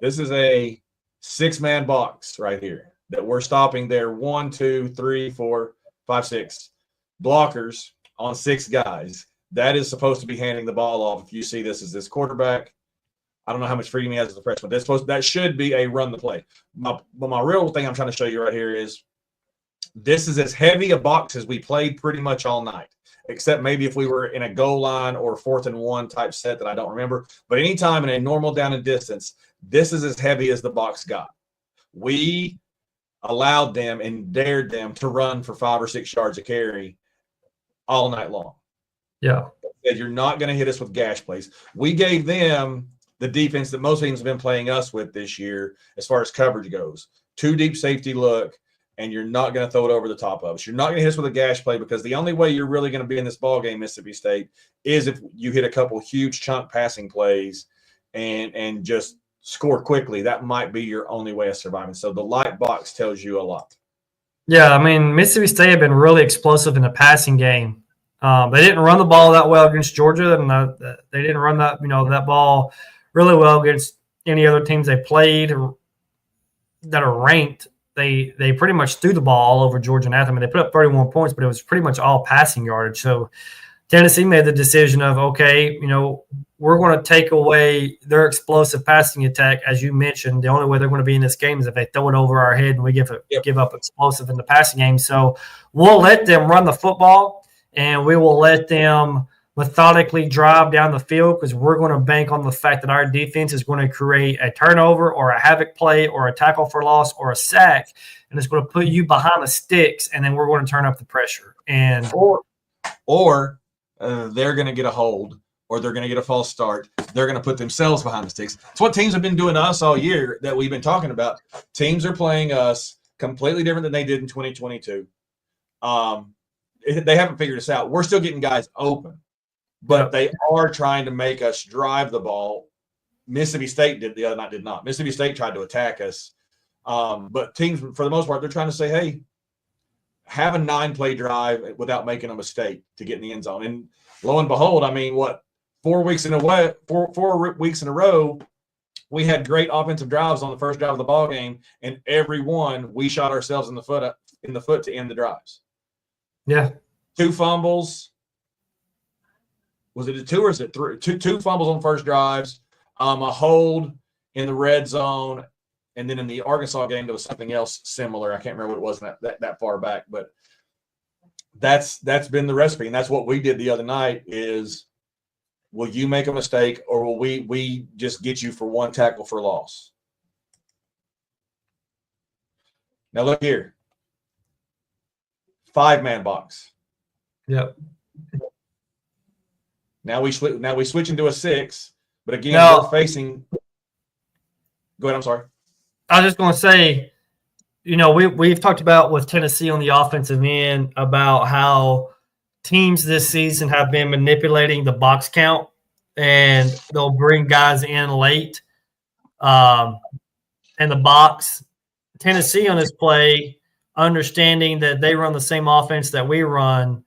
This is a 6-man box right here that we're stopping there. 1, 2, 3, 4, 5, 6 blockers on 6 guys. That is supposed to be handing the ball off. If you see this as this quarterback, I don't know how much freedom he has as a freshman. That should be a run the play. But my real thing I'm trying to show you right here is this is as heavy a box as we played pretty much all night, except maybe if we were in a goal line or 4th and 1 type set that I don't remember. But anytime in a normal down and distance, this is as heavy as the box got. We allowed them and dared them to run for 5 or 6 yards a carry all night long. Yeah. You're not going to hit us with gash plays. We gave them the defense that most teams have been playing us with this year as far as coverage goes. 2 deep safety look, and you're not going to throw it over the top of us. You're not going to hit us with a gash play because the only way you're really going to be in this ball game, Mississippi State, is if you hit a couple huge chunk passing plays and just score quickly. That might be your only way of surviving. So the light box tells you a lot. Yeah, Mississippi State have been really explosive in the passing game. They didn't run the ball that well against Georgia, and they didn't run that ball really well against any other teams they played that are ranked. They pretty much threw the ball all over Georgia and Athens. They put up 31 points, but it was pretty much all passing yardage. So Tennessee made the decision of, okay, we're going to take away their explosive passing attack. As you mentioned, the only way they're going to be in this game is if they throw it over our head and we give up explosive in the passing game. So we'll let them run the football, and we will let them methodically drive down the field because we're going to bank on the fact that our defense is going to create a turnover or a havoc play or a tackle for loss or a sack, and it's going to put you behind the sticks, and then we're going to turn up the pressure. And or they're going to get a hold, or they're going to get a false start. They're going to put themselves behind the sticks. It's what teams have been doing to us all year that we've been talking about. Teams are playing us completely different than they did in 2022. They haven't figured us out. We're still getting guys open, but they are trying to make us drive the ball. Mississippi State did the other night, did not. Mississippi State tried to attack us. But teams, for the most part, they're trying to say, hey, have a 9-play drive without making a mistake to get in the end zone. And lo and behold, 4 weeks in a row, we had great offensive drives on the first drive of the ball game, and every one we shot ourselves in the foot to end the drives. Yeah. 2 fumbles, was it a 2 or is it 3? Two fumbles on first drives, a hold in the red zone, and then in the Arkansas game there was something else similar. I can't remember what it was that far back, but that's been the recipe, and that's what we did the other night. Is will you make a mistake, or will we just get you for one tackle for loss? Now look here, 5-man box. Yep. Now we switch into a 6, but again we're facing. Go ahead. I'm sorry. I was just going to say, we've talked about with Tennessee on the offensive end about how teams this season have been manipulating the box count, and they'll bring guys in late in the box. Tennessee on this play, understanding that they run the same offense that we run,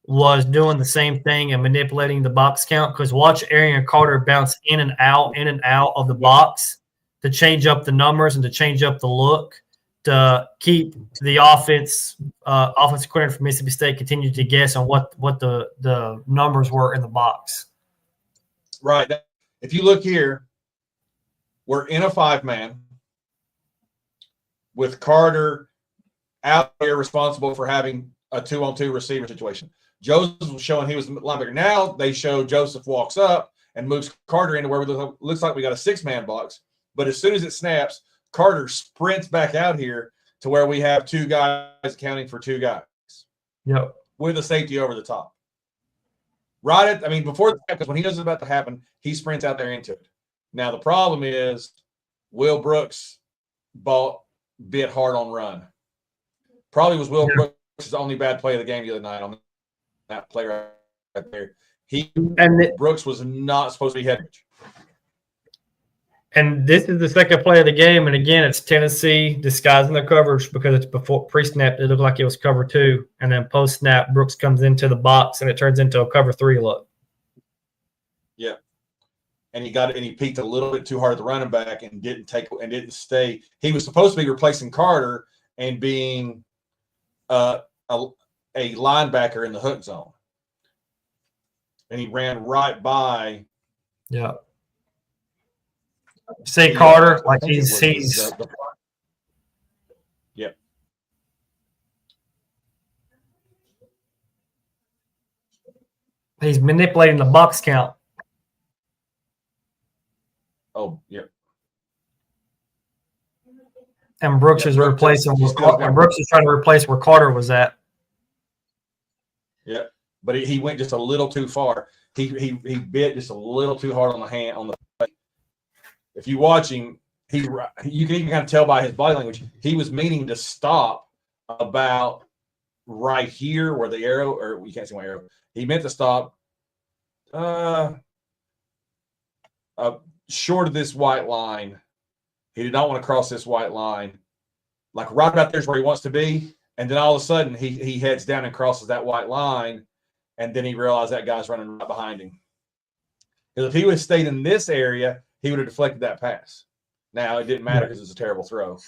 was doing the same thing and manipulating the box count. Because watch Arian Carter bounce in and out of the box to change up the numbers and to change up the look to keep the offensive coordinator from Mississippi State continue to guess on what the numbers were in the box. Right. If you look here, we're in a 5-man with Carter out there responsible for having a 2-on-2 receiver situation. Joseph was showing he was the linebacker. Now they show Joseph walks up and moves Carter into where it looks like we got a 6-man box. But as soon as it snaps, Carter sprints back out here to where we have 2 guys accounting for 2 guys. Yep. With a safety over the top. Before the because when he knows it's about to happen, he sprints out there into it. Now the problem is Will Brooks bit hard on run. Probably was Will Brooks' only bad play of the game the other night on that play right there. Brooks was not supposed to be headed. And this is the second play of the game, and again, it's Tennessee disguising their coverage because it's before pre-snap. It looked like it was cover 2, and then post-snap, Brooks comes into the box, and it turns into a cover 3 look. Yeah, and he peaked a little bit too hard at the running back and didn't stay. He was supposed to be replacing Carter and being a linebacker in the hook zone, and he ran right by. Yeah. Say Carter, like he's Yep. He's manipulating the box count. Oh, yep. And Brooks is replacing. And Brooks is trying to replace where Carter was at. Yeah, but he went just a little too far. He bit just a little too hard on the hand on the. If you watch him, you can even kind of tell by his body language. He was meaning to stop about right here where the arrow, or you can't see my arrow. He meant to stop short of this white line. He did not want to cross this white line. Like right about there's where he wants to be. And then all of a sudden he heads down and crosses that white line. And then he realized that guy's running right behind him. Because if he would have stayed in this area, he would have deflected that pass. Now, it didn't matter because it was a terrible throw.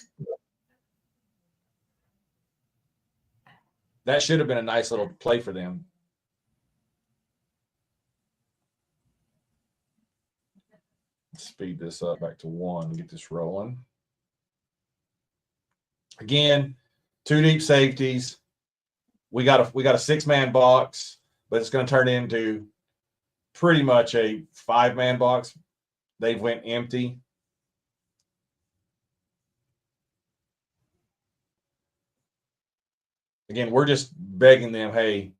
That should have been a nice little play for them. Let's speed this up back to 1 and get this rolling. Again, 2 deep safeties. We got a 6-man box, but it's going to turn into pretty much a 5-man box. They went empty. Again, we're just begging them, hey,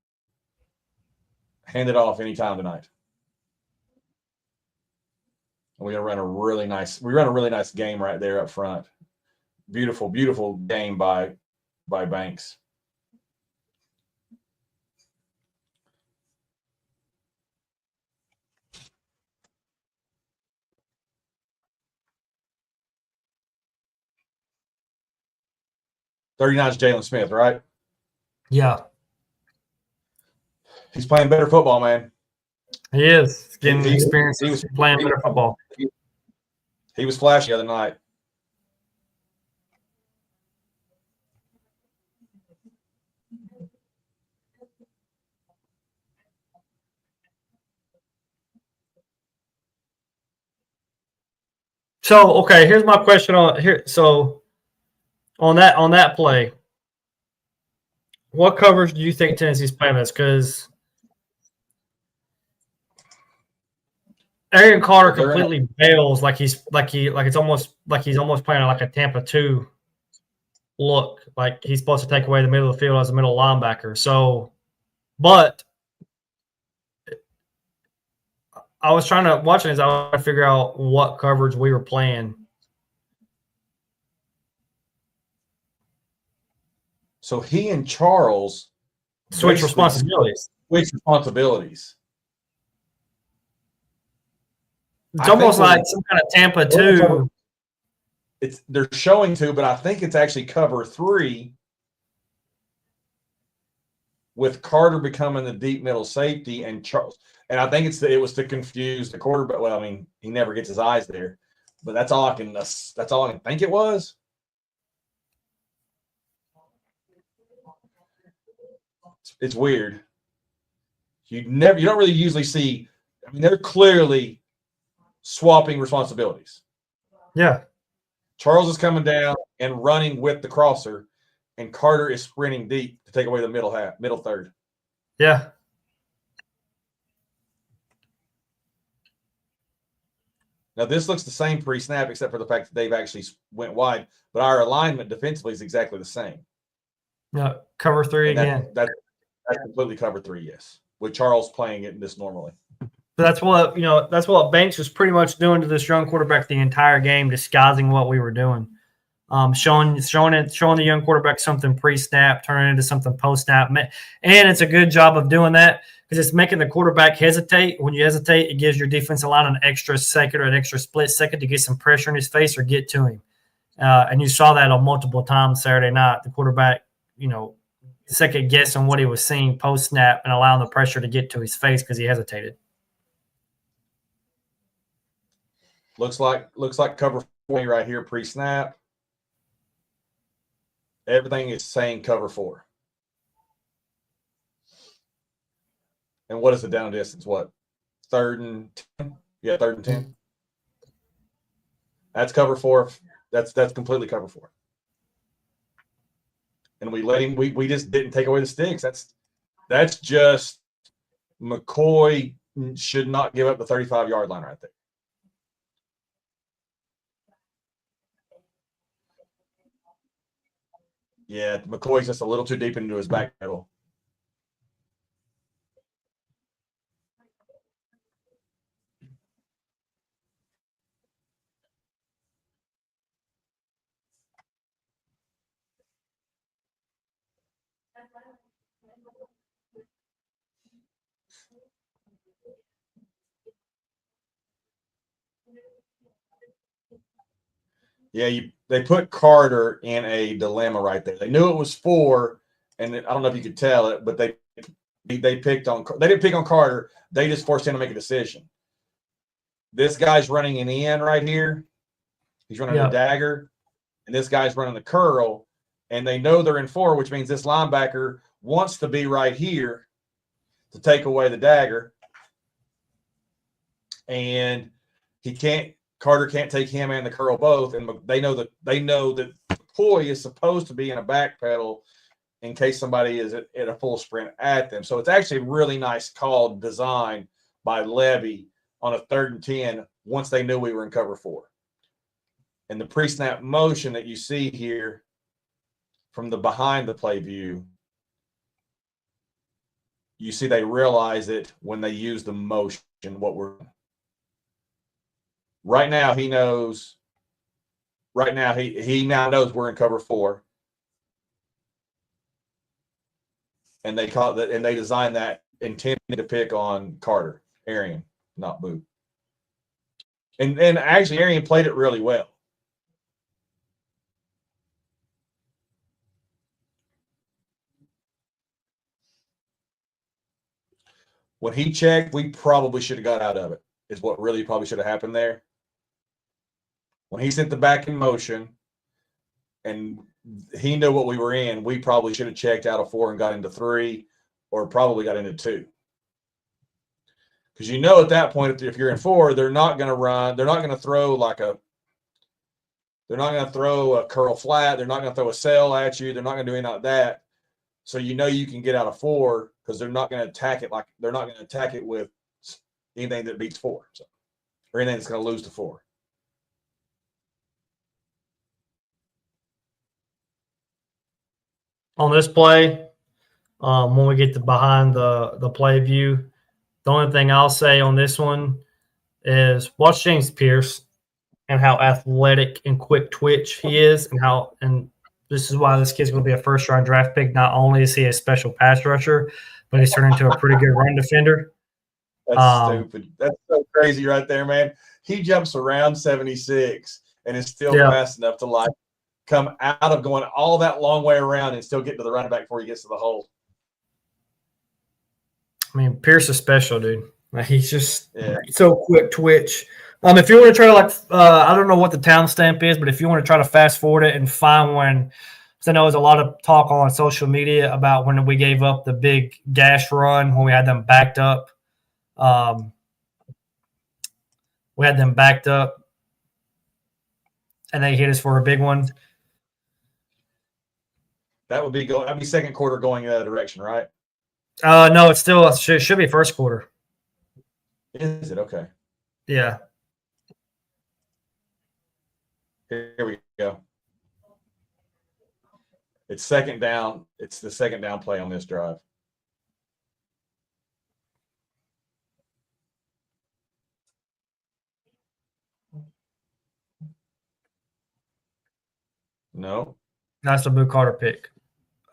hand it off anytime tonight. And we're gonna run a really nice game right there up front. Beautiful, beautiful game by Banks. $39 is Jalen Smith, right? Yeah. He's playing better football, man. He is. He's getting experience. He was playing better football. He was flashy the other night. So okay, here's my question on here. So on that play, what coverage do you think Tennessee's playing this? Because Arian Carter completely bails like it's almost like he's almost playing like a Tampa 2 look, like he's supposed to take away the middle of the field as a middle linebacker. So, but I was trying to watching this. I was trying to figure out what coverage we were playing. So he and Charles switch responsibilities. Switch responsibilities. It's almost like some kind of Tampa 2. They're showing 2, but I think it's actually cover 3 with Carter becoming the deep middle safety and Charles. And I think it was to confuse the quarterback. Well, I mean, he never gets his eyes there, but that's all I can think it was. It's weird. You don't really usually see. I mean, they're clearly swapping responsibilities. Yeah. Charles is coming down and running with the crosser, and Carter is sprinting deep to take away the middle third. Yeah. Now, this looks the same pre-snap, except for the fact that they've actually went wide, but our alignment defensively is exactly the same. No, cover 3 again. That's completely cover 3, yes, with Charles playing it this normally. That's what Banks was pretty much doing to this young quarterback the entire game, disguising what we were doing, showing the young quarterback something pre-snap, turning it into something post-snap, and it's a good job of doing that because it's making the quarterback hesitate. When you hesitate, it gives your defensive line an extra second or an extra split second to get some pressure in his face or get to him, and you saw that on multiple times Saturday night. The quarterback, second guessing what he was seeing post-snap and allowing the pressure to get to his face because he hesitated. Looks like cover 4 right here pre-snap. Everything is saying cover 4. And what is the down distance? What? 3rd and 10? Yeah, 3rd and 10. That's cover 4. That's completely cover 4. And we let him. We just didn't take away the sticks. That's just McCoy should not give up the 35-yard line right there. Yeah, McCoy's just a little too deep into his back pedal. Yeah, they put Carter in a dilemma right there. They knew it was 4, and I don't know if you could tell it, but they didn't pick on Carter. They just forced him to make a decision. This guy's running an in right here. He's running a dagger, and this guy's running the curl, and they know they're in 4, which means this linebacker wants to be right here to take away the dagger, and Carter can't take him and the curl both, and they know that McCoy is supposed to be in a back pedal in case somebody is at a full sprint at them. So it's actually a really nice call design by Levy on a 3rd and 10 once they knew we were in cover 4. And the pre-snap motion that you see here from the behind the play view, you see they realize it when they use the motion, what we're – right now he knows – right now he now knows we're in cover 4. And they call that, and they designed that intended to pick on Carter, Arian, not Boo. And actually Arian played it really well. When he checked, we probably should have got out of it, is what really probably should have happened there. When he sent the back in motion and he knew what we were in, we probably should have checked out of 4 and got into 3, or probably got into 2. Because at that point, if you're in 4, they're not going to run. They're not going to throw like a They're not going to throw a curl flat. They're not going to throw a sail at you. They're not going to do anything like that. So you know you can get out of 4 because they're not going to attack it they're not going to attack it with anything that beats 4, or anything that's going to lose to 4. On this play, when we get to behind the play view, the only thing I'll say on this one is watch James Pierce and how athletic and quick twitch he is, and this is why this kid's going to be a first-round draft pick. Not only is he a special pass rusher, but he's turned into a pretty good run defender. That's stupid. That's so crazy right there, man. He jumps around 76 and is still fast enough to come out of going all that long way around and still get to the running back before he gets to the hole. I mean, Pierce is special, dude. He's just so quick twitch. If you want to try to I don't know what the town stamp is, but if you want to try to fast forward it and find when, because I know there's a lot of talk on social media about when we gave up the big gash run when we had them backed up. We had them backed up, and they hit us for a big one. That'd be second quarter going in that direction, right? No, it's still should be first quarter. Is it? Okay. Yeah. Here we go. It's second down. It's the second down play on this drive. No. That's the Boo Carter pick.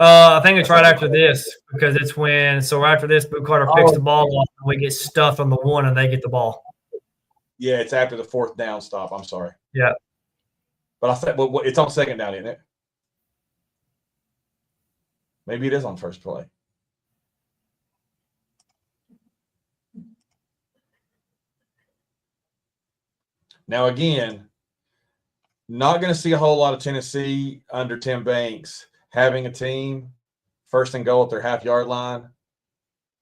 I think it's right after this because it's right after this, Boo Carter picks the ball off and we get stuffed on the 1 and they get the ball. Yeah, it's after the 4th down stop. I'm sorry. Yeah. But I said, well, it's on second down, isn't it? Maybe it is on first play. Now, again, not going to see a whole lot of Tennessee under Tim Banks having a team first and goal at their half-yard line,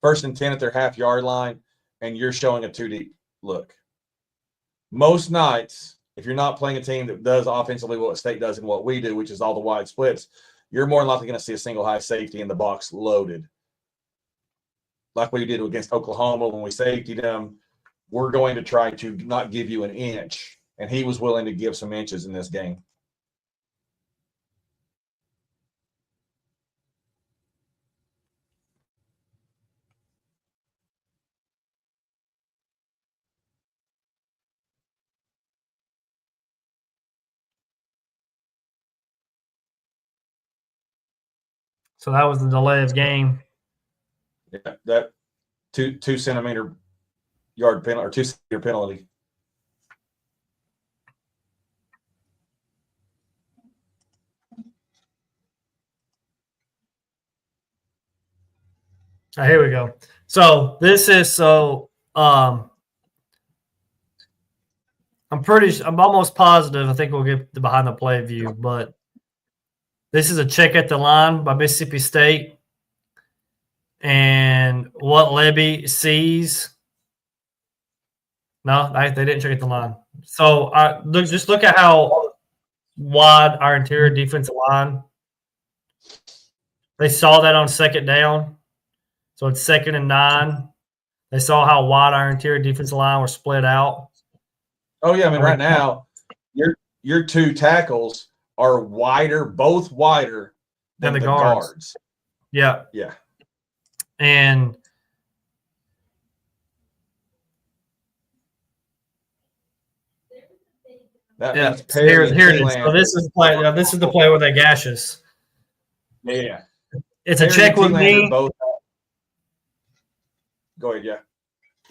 1st and 10 at their half-yard line, and you're showing a 2-deep look. Most nights, if you're not playing a team that does offensively what State does and what we do, which is all the wide splits, you're more than likely going to see a single high safety in the box loaded. Like we did against Oklahoma when we safetied them, we're going to try to not give you an inch. And he was willing to give some inches in this game. So that was the delay of game. Yeah, that 2 centimeter yard penalty or 2 centimeter penalty. Here we go. So this is I'm almost positive. I think we'll get the behind the play view, but this is a check at the line by Mississippi State. And what Levy sees. No, they didn't check at the line. So just look at how wide our interior defensive line. They saw that on second down. So it's 2nd and 9. They saw how wide our interior defensive line were split out. Oh, yeah. I mean, right now, your 2 tackles are both wider than the guards. Yeah. Yeah. And that means here it is. So this is the play where they gash us. Yeah. It's a check with me. Go ahead, yeah.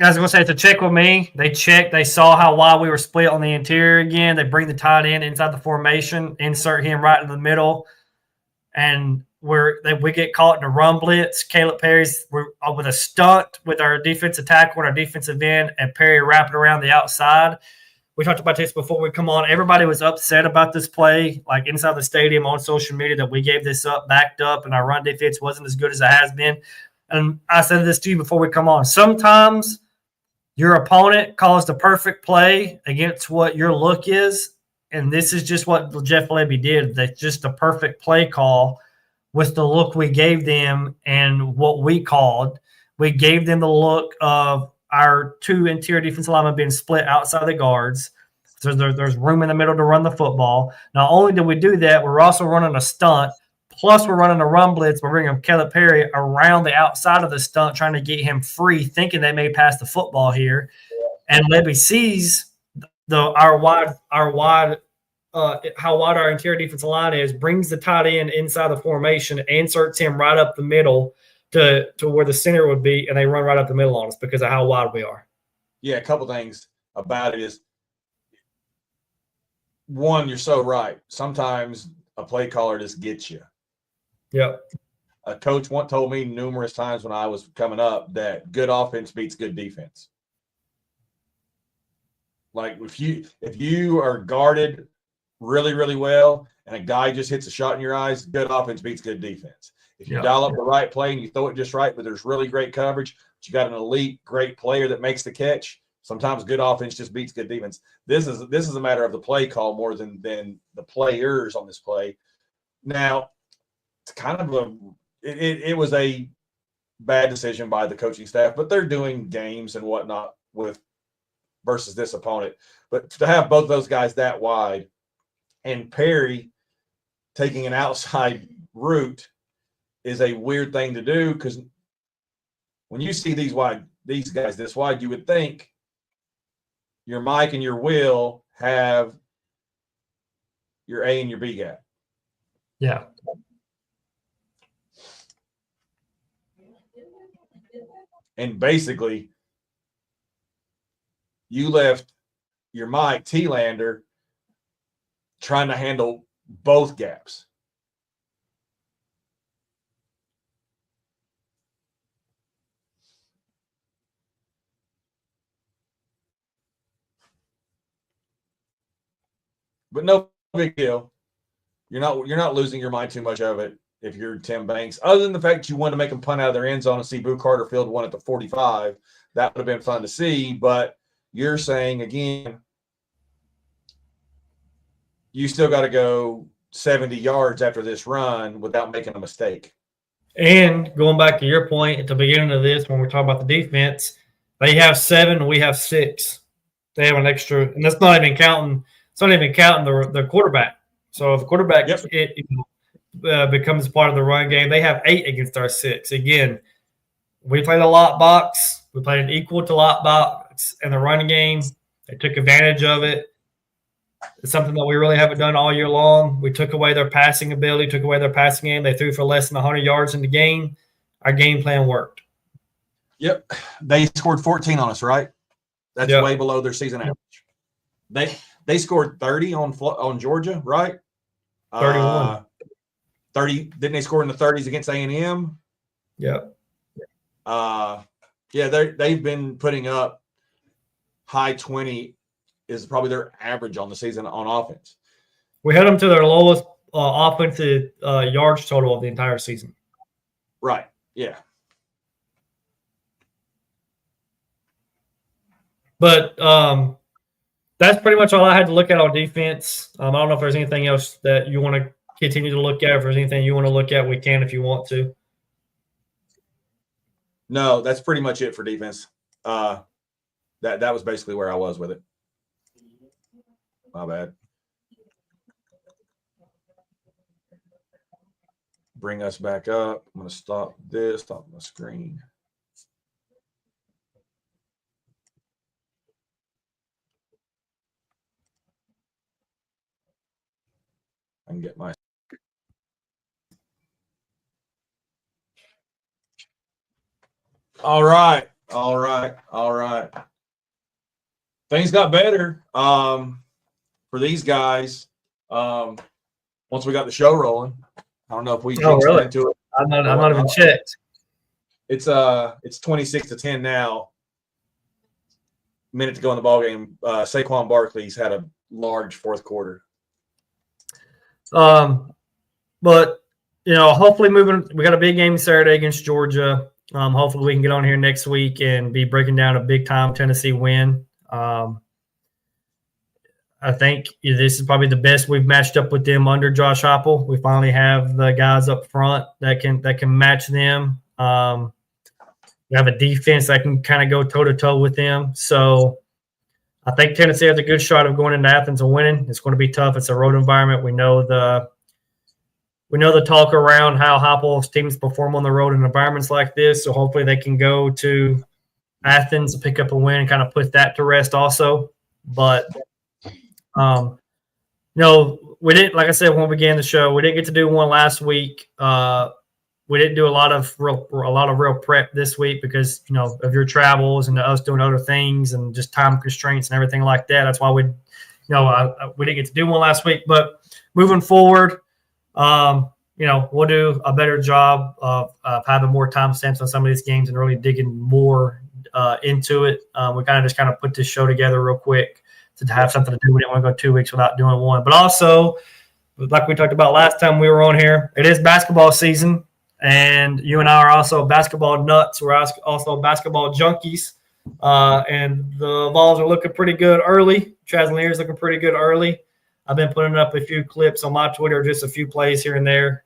I was going to say, it's a check with me. They checked. They saw how wide we were split on the interior again. They bring the tight end inside the formation, insert him right in the middle, and we get caught in a run blitz. Caleb Perry's with a stunt with our defensive tackle and our defensive end, and Perry wrapping around the outside. We talked about this before we come on. Everybody was upset about this play, like inside the stadium on social media, that we gave this up, backed up, and our run defense wasn't as good as it has been. And I said this to you before we come on. Sometimes your opponent calls the perfect play against what your look is, and this is just what Jeff Lebby did. That's just a perfect play call with the look we gave them and what we called. We gave them the look of our 2 interior defensive linemen being split outside the guards. So there's room in the middle to run the football. Not only did we do that, we're also running a stunt. Plus, we're running a run blitz. We're bringing Caleb Perry around the outside of the stunt, trying to get him free, thinking they may pass the football here. And Lebby sees how wide our interior defensive line is, brings the tight end inside the formation, inserts him right up the middle to where the center would be, and they run right up the middle on us because of how wide we are. Yeah, a couple things about it is, one, you're so right. Sometimes a play caller just gets you. Yep. A coach once told me numerous times when I was coming up that good offense beats good defense. Like if you are guarded really, really well and a guy just hits a shot in your eyes, good offense beats good defense. If you dial up the right play and you throw it just right, but there's really great coverage, but you got an elite, great player that makes the catch, sometimes good offense just beats good defense. This is a matter of the play call more than the players on this play. Now, it's kind of it was a bad decision by the coaching staff, but they're doing games and whatnot with versus this opponent. But to have both those guys that wide and Perry taking an outside route is a weird thing to do, because when you see these guys this wide, you would think your Mike and your Will have your A and your B gap. Yeah. And basically, you left your Mike T-Lander trying to handle both gaps. But no big deal. You're not losing your mind too much of it if you're Tim Banks, other than the fact that you wanted to make them punt out of their end zone and see Boo Carter field one at the 45. That would have been fun to see. But you're saying, again, you still got to go 70 yards after this run without making a mistake. And going back to your point at the beginning of this, when we're talking about the defense, they have 7, we have 6. They have an extra, and that's not even counting. It's not even counting the quarterback. So if the quarterback becomes part of the run game, they have 8 against our 6. Again, we played a lot box. We played an equal to lot box in the run game. They took advantage of it. It's something that we really haven't done all year long. We took away their passing ability, took away their passing game. They threw for less than 100 yards in the game. Our game plan worked. Yep. They scored 14 on us, right? That's way below their season average. They scored 30 on Georgia, right? 31. 30. Didn't they score in the 30s against A&M? Yep. They've been putting up high 20 is probably their average on the season on offense. We had them to their lowest offensive yards total of the entire season. Right. Yeah. But that's pretty much all I had to look at on defense. I don't know if there's anything else that you want to continue to look at. If there's anything you want to look at, we can if you want to. No, that's pretty much it for defense. That was basically where I was with it. My bad. Bring us back up. I'm going to stop my screen. I can get my. All right. Things got better for these guys once we got the show rolling. I don't know if we really? into it. I'm not even checked. It's 26-10 now. Minute to go in the ball game. Saquon Barkley's had a large fourth quarter. But hopefully we got a big game Saturday against Georgia. Hopefully we can get on here next week and be breaking down a big time Tennessee win. I think this is probably the best we've matched up with them under Josh Heupel. We finally have the guys up front that can match them. We have a defense that can kind of go toe to toe with them. So I think Tennessee has a good shot of going into Athens and winning. It's going to be tough. It's a road environment. We know the talk around how Heupel's teams perform on the road in environments like this. So hopefully they can go to Athens and pick up a win and kind of put that to rest also. But we didn't, like I said when we began the show, we didn't get to do one last week. We didn't do a lot of real prep this week because of your travels and us doing other things and just time constraints and everything like that. That's why we didn't get to do one last week. But moving forward, we'll do a better job of having more timestamps on some of these games and really digging more into it. We just put this show together real quick to have something to do. We didn't want to go 2 weeks without doing one. But also, like we talked about last time we were on here, it is basketball season. And you and I are also basketball nuts. We're also basketball junkies. And the Vols are looking pretty good early. Traslier is looking pretty good early. I've been putting up a few clips on my Twitter, just a few plays here and there.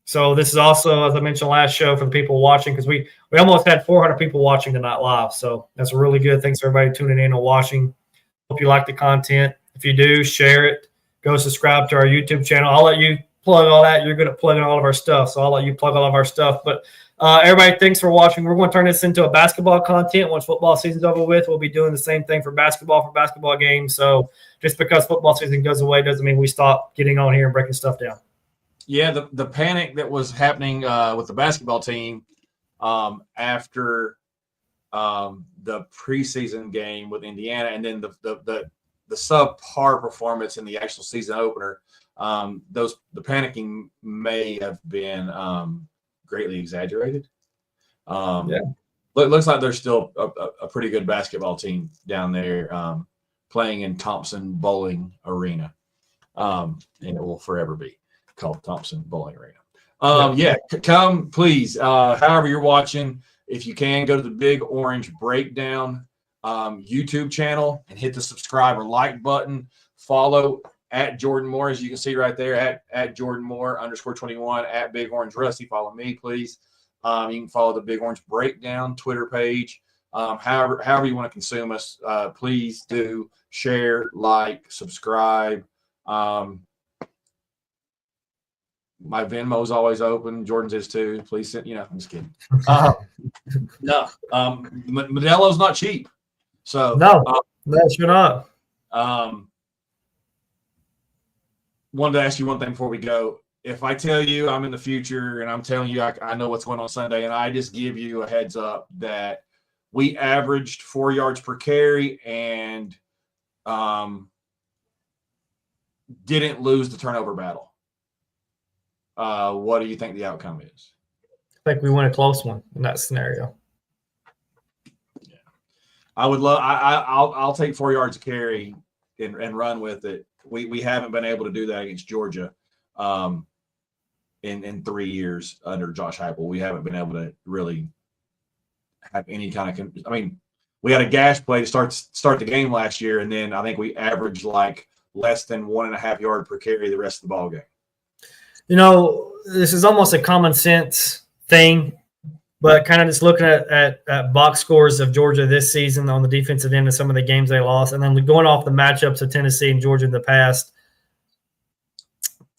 So this is also, as I mentioned last show, for the people watching, because we almost had 400 people watching tonight live. So that's a really good. Thanks for everybody tuning in and watching. Hope you like the content. If you do, share it. Go subscribe to our YouTube channel. I'll let you plug all that. You're good at plugging all of our stuff, so I'll let you plug all of our stuff. But everybody, thanks for watching. We're going to turn this into a basketball content. Once football season's over with, we'll be doing the same thing for basketball games. So just because football season goes away doesn't mean we stop getting on here and breaking stuff down. Yeah, the panic that was happening with the basketball team after the preseason game with Indiana, and then the subpar performance in the actual season opener. The panicking may have been greatly exaggerated. Looks like there's still a pretty good basketball team down there playing in Thompson Bowling Arena, and it will forever be called Thompson Bowling Arena. Come please. However you're watching, if you can, go to the Big Orange Breakdown YouTube channel and hit the subscribe or like button. Follow at Jordan Moore, as you can see right there, at Jordan Moore _21, at Big Orange Rusty. Follow me, please. You can follow the Big Orange Breakdown Twitter page. However you want to consume us, please do share, like, subscribe. My Venmo is always open. Jordan's is too. Please send. I'm just kidding. No, Modelo's not cheap. So no, you're not. Wanted to ask you one thing before we go. If I tell you I'm in the future and I'm telling you I know what's going on Sunday, and I just give you a heads up that we averaged 4 yards per carry and didn't lose the turnover battle, what do you think the outcome is? I think we win a close one in that scenario. Yeah, I would love. I'll take 4 yards of carry and run with it. We haven't been able to do that against Georgia in 3 years under Josh Heupel. We haven't been able to really have any kind of. I mean, we had a gash play to start the game last year, and then I think we averaged like less than 1.5 yards per carry the rest of the ball game. This is almost a common sense thing, but kind of just looking at box scores of Georgia this season on the defensive end of some of the games they lost, and then going off the matchups of Tennessee and Georgia in the past,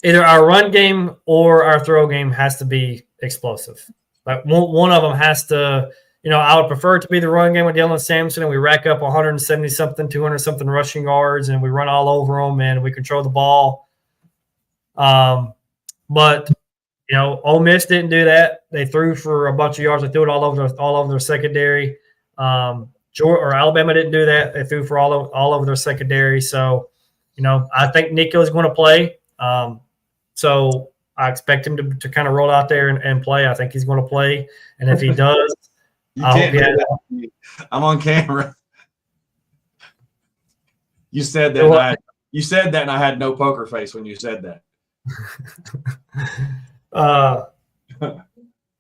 either our run game or our throw game has to be explosive. Like one of them has to, I would prefer it to be the run game with Dylan Sampson, and we rack up 170-something, 200-something rushing yards, and we run all over them, and we control the ball. But Ole Miss didn't do that. They threw for a bunch of yards. They threw it all over their secondary. Alabama didn't do that. They threw for all over their secondary. So, I think Nico is going to play. So I expect him to kind of roll out there and play. I think he's going to play. And if he does, I'm on camera. You said that. And I had no poker face when you said that.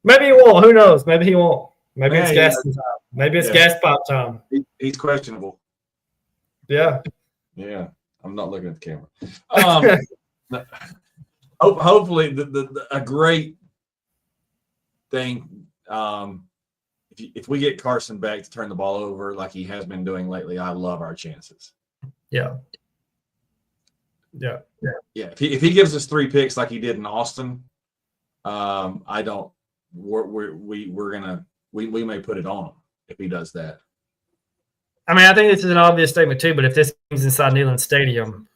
Maybe he won't. Who knows? Maybe he won't. Maybe it's gas time. Maybe it's gas pop time. He's questionable. Yeah. Yeah, I'm not looking at the camera. Hopefully, a great thing. If we get Carson back to turn the ball over like he has been doing lately, I love our chances. Yeah. If he gives us 3 picks like he did in Austin, I don't. We may put it on him if he does that. I mean, I think this is an obvious statement too, but if this game's inside Neyland Stadium,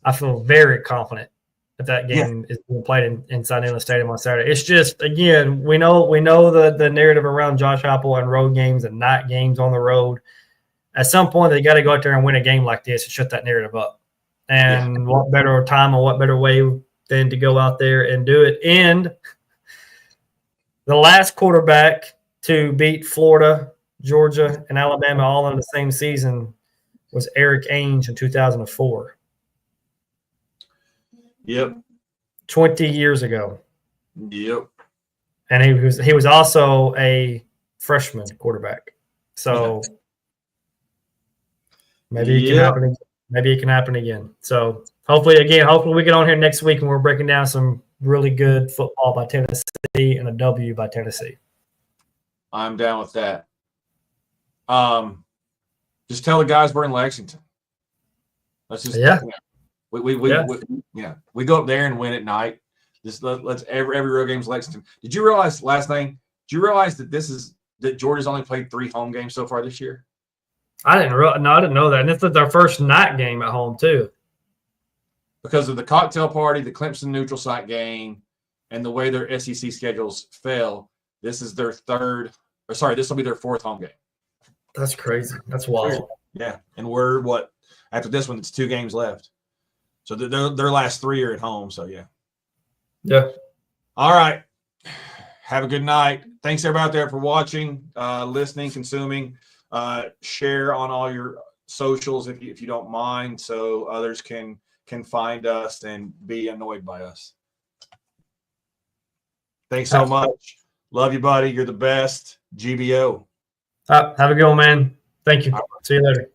I feel very confident if that game is being played inside Neyland Stadium on Saturday. It's just, again, we know the narrative around Josh Heupel and road games and night games on the road. At some point, they got to go out there and win a game like this and shut that narrative up. And what better time or what better way than to go out there and do it. And the last quarterback to beat Florida, Georgia, and Alabama all in the same season was Eric Ainge in 2004. Yep. 20 years ago. Yep. And he was also a freshman quarterback. So maybe it can happen again. Maybe it can happen again. So hopefully we get on here next week and we're breaking down some really good football by Tennessee and a W by Tennessee. I'm down with that. Just tell the guys we're in Lexington. Let's just we go up there and win at night. Just let's every road game's Lexington. Did you realize last thing? Did you realize that Georgia's only played 3 home games so far this year? I didn't know that. And this is their first night game at home too. Because of the cocktail party, the Clemson neutral site game, and the way their SEC schedules fell, this is their this will be their 4th home game. That's crazy. That's wild. Yeah. And we're after this one, it's 2 games left. So their last 3 are at home. So yeah. Yeah. All right. Have a good night. Thanks everybody out there for watching, listening, consuming. Share on all your socials if you don't mind, so others can find us and be annoyed by us. Thanks so much. Love you, buddy. You're the best. GBO. Have a good one, man. Thank you. See you later.